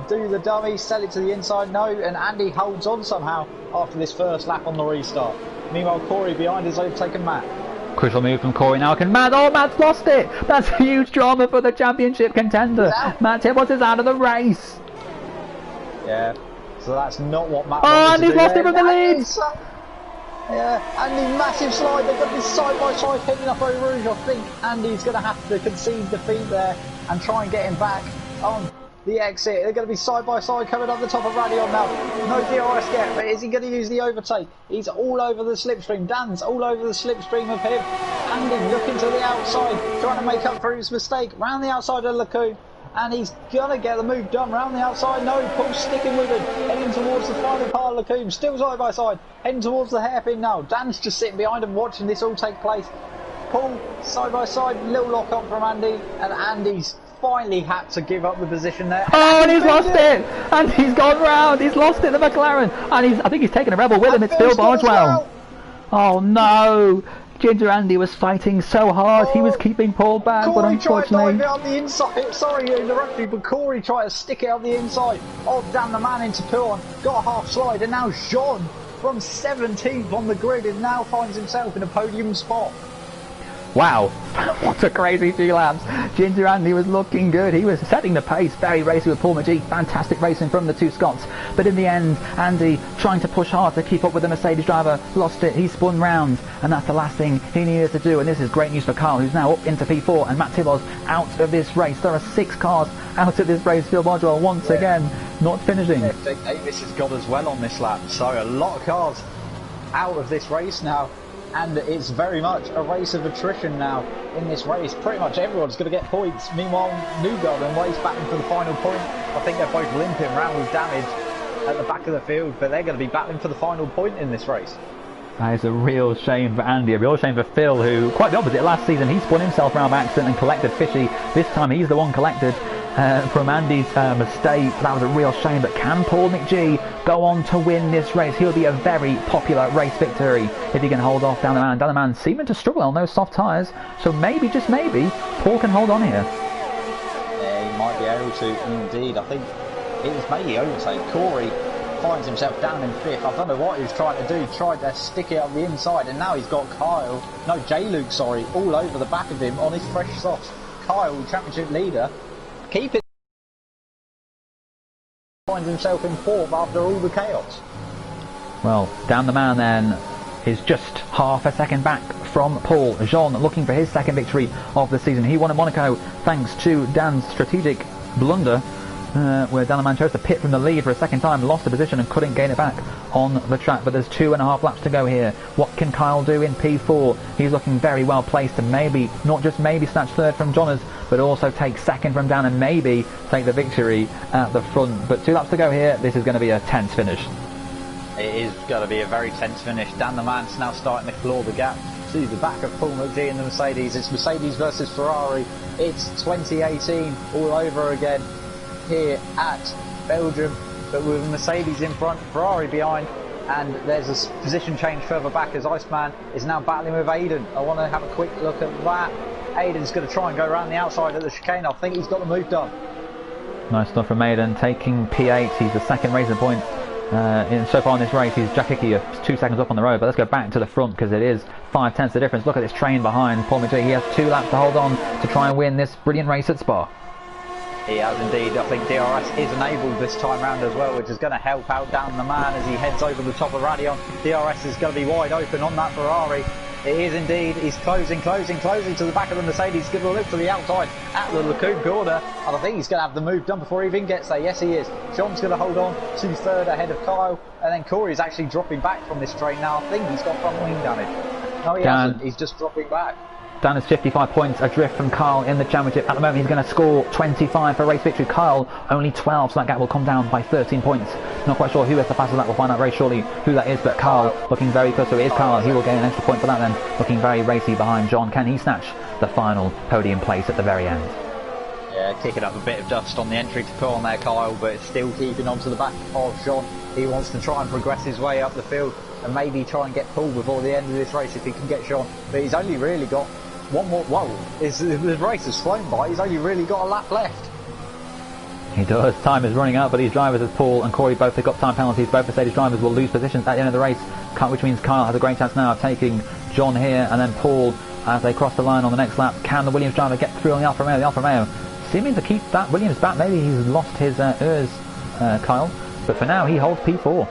do the dummy, sell it to the inside. No, and Andy holds on somehow after this first lap on the restart. Meanwhile, Corey behind has overtaken Matt. Crucial move from Corey now. Can Matt? Oh, Matt's lost it. That's a huge drama for the championship contender. Matt Tibbs is out of the race. Yeah, so that's not what Matt wanted to do. Lost it from the lead. Yeah, Andy, massive slide. They've got this side by side heading up Eau Rouge. I think Andy's going to have to concede defeat there and try and get him back on the exit. They're going to be side by side coming up the top of Radion now. No DRS yet, but is he going to use the overtake? He's all over the slipstream. Dan's all over the slipstream of him. Andy looking to the outside, trying to make up for his mistake. Round the outside of Lacoon. And he's going to get the move done round the outside. No, Paul's sticking with him, heading towards the final part of Lacoon. Still side by side, heading towards the hairpin now. Dan's just sitting behind him watching this all take place. Paul, side by side, little lock up from Andy. And Andy's finally had to give up the position there. Oh, and he's lost it! And he's gone round. He's lost it, the McLaren. And I think he's taken a rebel with him. It's Phil Bardwell. Oh no! Ginger Andy was fighting so hard. He was keeping Paul back, Corey but unfortunately... tried to dive it on the inside. Sorry to interrupt you, but Corey tried to stick it on the inside of Dan the Man into Pilon. Got a half slide, and now Jean from 17th on the grid and now finds himself in a podium spot. Wow, what a crazy few laps. Ginger Andy was looking good. He was setting the pace, very racy with Paul Mcgee. Fantastic racing from the two Scots. But in the end, Andy, trying to push hard to keep up with the Mercedes driver, lost it. He spun round, and that's the last thing he needed to do. And this is great news for Carl, who's now up into P4, and Matt Tibbs out of this race. There are 6 cars out of this race. Phil Bardwell once again not finishing. Jake Davis has got as well on this lap, so a lot of cars out of this race now. And it's very much a race of attrition now in this race. Pretty much everyone's going to get points. Meanwhile, Newgarden and Wade's battling for the final point. I think they're both limping around with damage at the back of the field, but they're going to be battling for the final point in this race. That is a real shame for Andy, a real shame for Phil, who, quite the opposite, last season he spun himself around by accident and collected Fishy. This time he's the one collected from Andy's mistake. That was a real shame, but can Paul Mcgee go on to win this race? He'll be a very popular race victory if he can hold off Dan the Man. Dan the Man seeming to struggle on those soft tyres, so maybe, just maybe, Paul can hold on here. Yeah, he might be able to, indeed. I think it was mainly overtake. Corey finds himself down in 5th. I don't know what he was trying to do. He tried to stick it up the inside, and now he's got J-Luke, all over the back of him on his fresh softs. Kyle, championship leader, keep it. Finds himself in 4th after all the chaos. Well, Dan the Man then is just half a second back from Paul. Jean looking for his second victory of the season. He won at Monaco thanks to Dan's strategic blunder, where Dan the Man chose to pit from the lead for a second time, lost the position and couldn't gain it back on the track. But there's 2.5 laps to go here. What can Kyle do in P4? He's looking very well placed to maybe, not just maybe, snatch 3rd from Johners, but also take 2nd from Dan and maybe take the victory at the front. But 2 laps to go here. This is going to be a tense finish. It is going to be a very tense finish. Dan the Man's now starting to claw the gap to the back of Paul Mcgee and the Mercedes. It's Mercedes versus Ferrari. It's 2018 all over again here at Belgium, but with Mercedes in front, Ferrari behind, and there's a position change further back as Iceman is now battling with Aiden. I want to have a quick look at that. Aiden's going to try and go around the outside of the chicane. I think he's got the move done. Nice stuff from Aiden, taking P8. He's the second racing point so far in this race. He's Jack Hickey 2 seconds up on the road, but let's go back to the front because it is 5/10 the difference. Look at this train behind Paul Mcgee. He has 2 laps to hold on to try and win this brilliant race at Spa. He has indeed. I think DRS is enabled this time round as well, which is going to help out Dan the Man as he heads over the top of Radion. DRS is going to be wide open on that Ferrari. It is indeed. He's closing to the back of the Mercedes. He's going to look to the outside at the Lacoon corner. And I think he's going to have the move done before he even gets there. Yes, he is. John's going to hold on to third ahead of Kyle. And then Corey's actually dropping back from this straight now. I think he's got front wing damage. No, he hasn't. He's just dropping back. Dan is 55 points adrift from Kyle in the championship. At the moment, he's going to score 25 for race victory. Kyle only 12, so that gap will come down by 13 points. Not quite sure who has the fastest lap. We'll find out very shortly who that is, but Kyle looking very close. So it is Kyle. He will gain an extra point for that then. Looking very racy behind John. Can he snatch the final podium place at the very end? Yeah, kicking up a bit of dust on the entry to put on there, Kyle, but still keeping on to the back of John. He wants to try and progress his way up the field and maybe try and get pulled before the end of this race if he can get John. But he's only really got one more. Whoa, the race has flown by. He's only really got a lap left. He does. Time is running out, but these drivers, as Paul and Corey both pick up time penalties, both Mercedes drivers will lose positions at the end of the race, which means Kyle has a great chance now of taking John here, and then Paul as they cross the line on the next lap. Can the Williams driver get through on the Alfa Romeo? The Alfa Romeo seeming to keep that Williams back. Maybe he's lost his ears, Kyle, but for now he holds P4.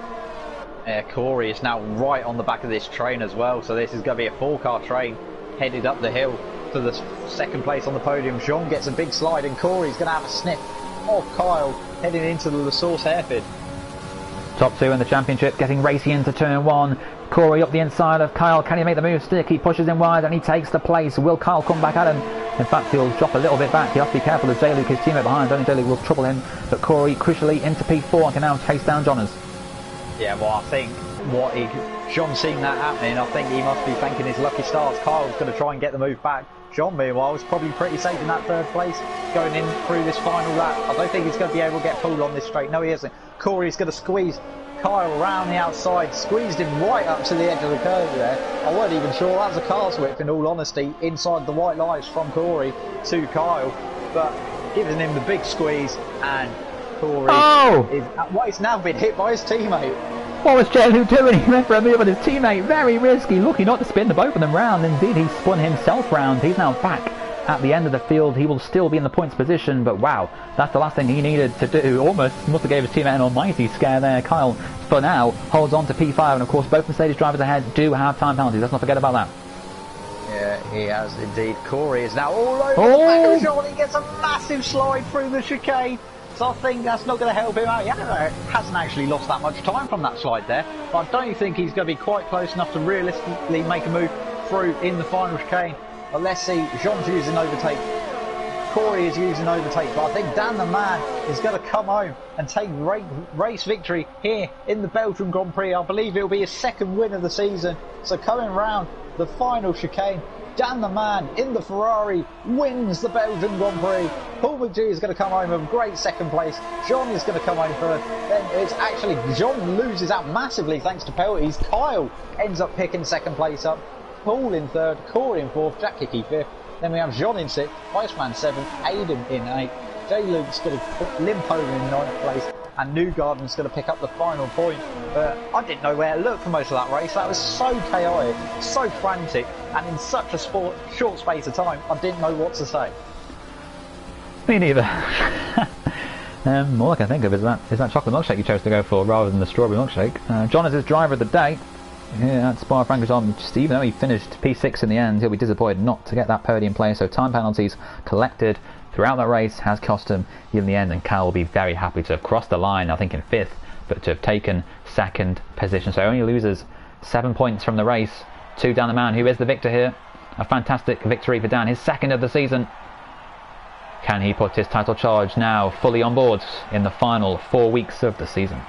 Yeah, Corey is now right on the back of this train as well, so this is going to be a 4-car train headed up the hill to the second place on the podium. Jean gets a big slide and Corey's going to have a sniff of Kyle heading into the La Source hairpin. Top two in the championship, getting racy into turn one. Corey up the inside of Kyle. Can he make the move stick? He pushes him wide and he takes the place. Will Kyle come back at him? In fact, he'll drop a little bit back. He'll have to be careful as J-Luke, his teammate behind. Only J-Luke will trouble him, but Corey crucially into P4 and can now chase down Johners. Yeah, well, I think John's seeing that happening. I think he must be thanking his lucky stars. Kyle's going to try and get the move back. John, meanwhile, is probably pretty safe in that third place going in through this final lap. I don't think he's going to be able to get pulled on this straight. No, he isn't. Corey's going to squeeze Kyle around the outside, squeezed him right up to the edge of the curve there. I wasn't even sure that was a car's whip, in all honesty, inside the white lines from Corey to Kyle, but giving him the big squeeze, and Corey he's now been hit by his teammate. What was J-Luke doing? He went for a move on his teammate. Very risky. Lucky not to spin the both of them round. Indeed, he spun himself round. He's now back at the end of the field. He will still be in the points position, but wow, that's the last thing he needed to do. Almost must have gave his teammate an almighty scare there. Kyle, for now, holds on to P5, and of course both Mercedes drivers ahead do have time penalties. Let's not forget about that. Yeah, he has indeed. Corey is now all over the back of John. He gets a massive slide through the chicane. So I think that's not going to help him out. He hasn't actually lost that much time from that slide there, but I don't think he's going to be quite close enough to realistically make a move through in the final chicane. But let's see, Jean's using overtake, Corey is using overtake, but I think Dan the man is going to come home and take race victory here in the Belgian Grand Prix. I believe it will be his second win of the season. So coming round the final chicane, Dan the man in the Ferrari wins the Belgian Grand Prix. Paul Mcgee is going to come home with a great second place. John is going to come home third. Then it's actually John loses out massively thanks to penalties. Kyle ends up picking second place up. Paul in third, Corey in fourth, Jack Hickey fifth. Then we have John in sixth, Iceman seventh, Aiden in eighth. J-Luke's going to limp over in ninth place, and Newgarden's going to pick up the final point. But I didn't know where to look for most of that race. That was so chaotic, so frantic, and in such a short space of time, I didn't know what to say. Me neither. All I can think of is that chocolate milkshake you chose to go for rather than the strawberry milkshake. John is his driver of the day here at Spa-Francorchamps. Even though he finished P6 in the end, he'll be disappointed not to get that podium place. So time penalties collected throughout that race has cost him in the end, and Cal will be very happy to have crossed the line, I think in fifth, but to have taken second position. So he only loses 7 points from the race to Dan the man, who is the victor here. A fantastic victory for Dan, his second of the season. Can he put his title charge now fully on board in the final 4 weeks of the season?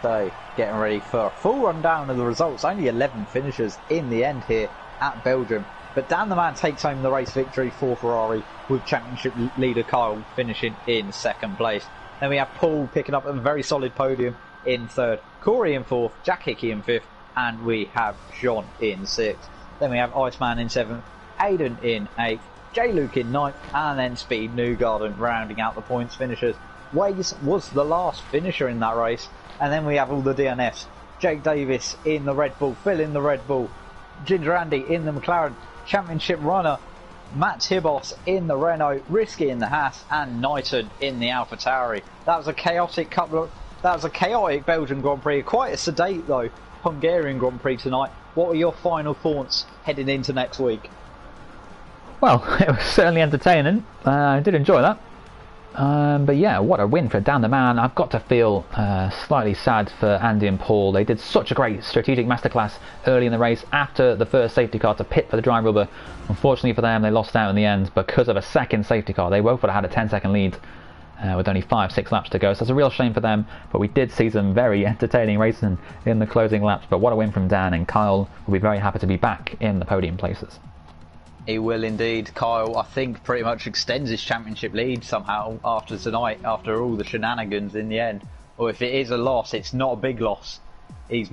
So, getting ready for a full rundown of the results. Only 11 finishers in the end here at Belgium. But Dan the man takes home the race victory for Ferrari, with championship leader Kyle finishing in second place. Then we have Paul picking up a very solid podium in third, Corey in fourth, Jack Hickey in fifth, and we have John in sixth. Then we have Iceman in seventh, Aiden in eighth, J-Luke in ninth, and then Speed Newgarden rounding out the points finishers. Waze was the last finisher in that race, and then we have all the DNFs. Jake Davis in the Red Bull, Phil in the Red Bull, Ginger Andy in the McLaren, championship runner Matt Tibos in the Renault, Risky in the Haas, and Knighton in the AlphaTauri. That was a chaotic Belgian Grand Prix, quite a sedate though Hungarian Grand Prix tonight, what were your final thoughts heading into next week? Well, it was certainly entertaining. I did enjoy that. But yeah, what a win for Dan the Man. I've got to feel slightly sad for Andy and Paul. They did such a great strategic masterclass early in the race after the first safety car to pit for the dry rubber. Unfortunately for them, they lost out in the end because of a second safety car. They both would have had a 10-second lead with only 5-6 laps to go. So it's a real shame for them, but we did see some very entertaining racing in the closing laps. But what a win from Dan, and Kyle will be very happy to be back in the podium places. He will indeed. Kyle, I think, pretty much extends his championship lead somehow after tonight, after all the shenanigans in the end. Or if it is a loss, it's not a big loss. He's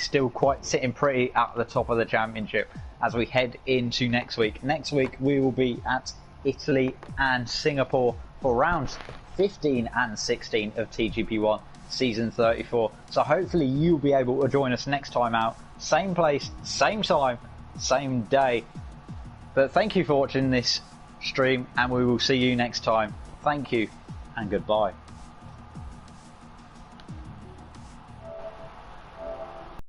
still quite sitting pretty at the top of the championship as we head into next week. Next week we will be at Italy and Singapore for rounds 15 and 16 of TGP1 season 34. So hopefully you'll be able to join us next time out. Same place, same time, same day. But thank you for watching this stream, and we will see you next time. Thank you and goodbye.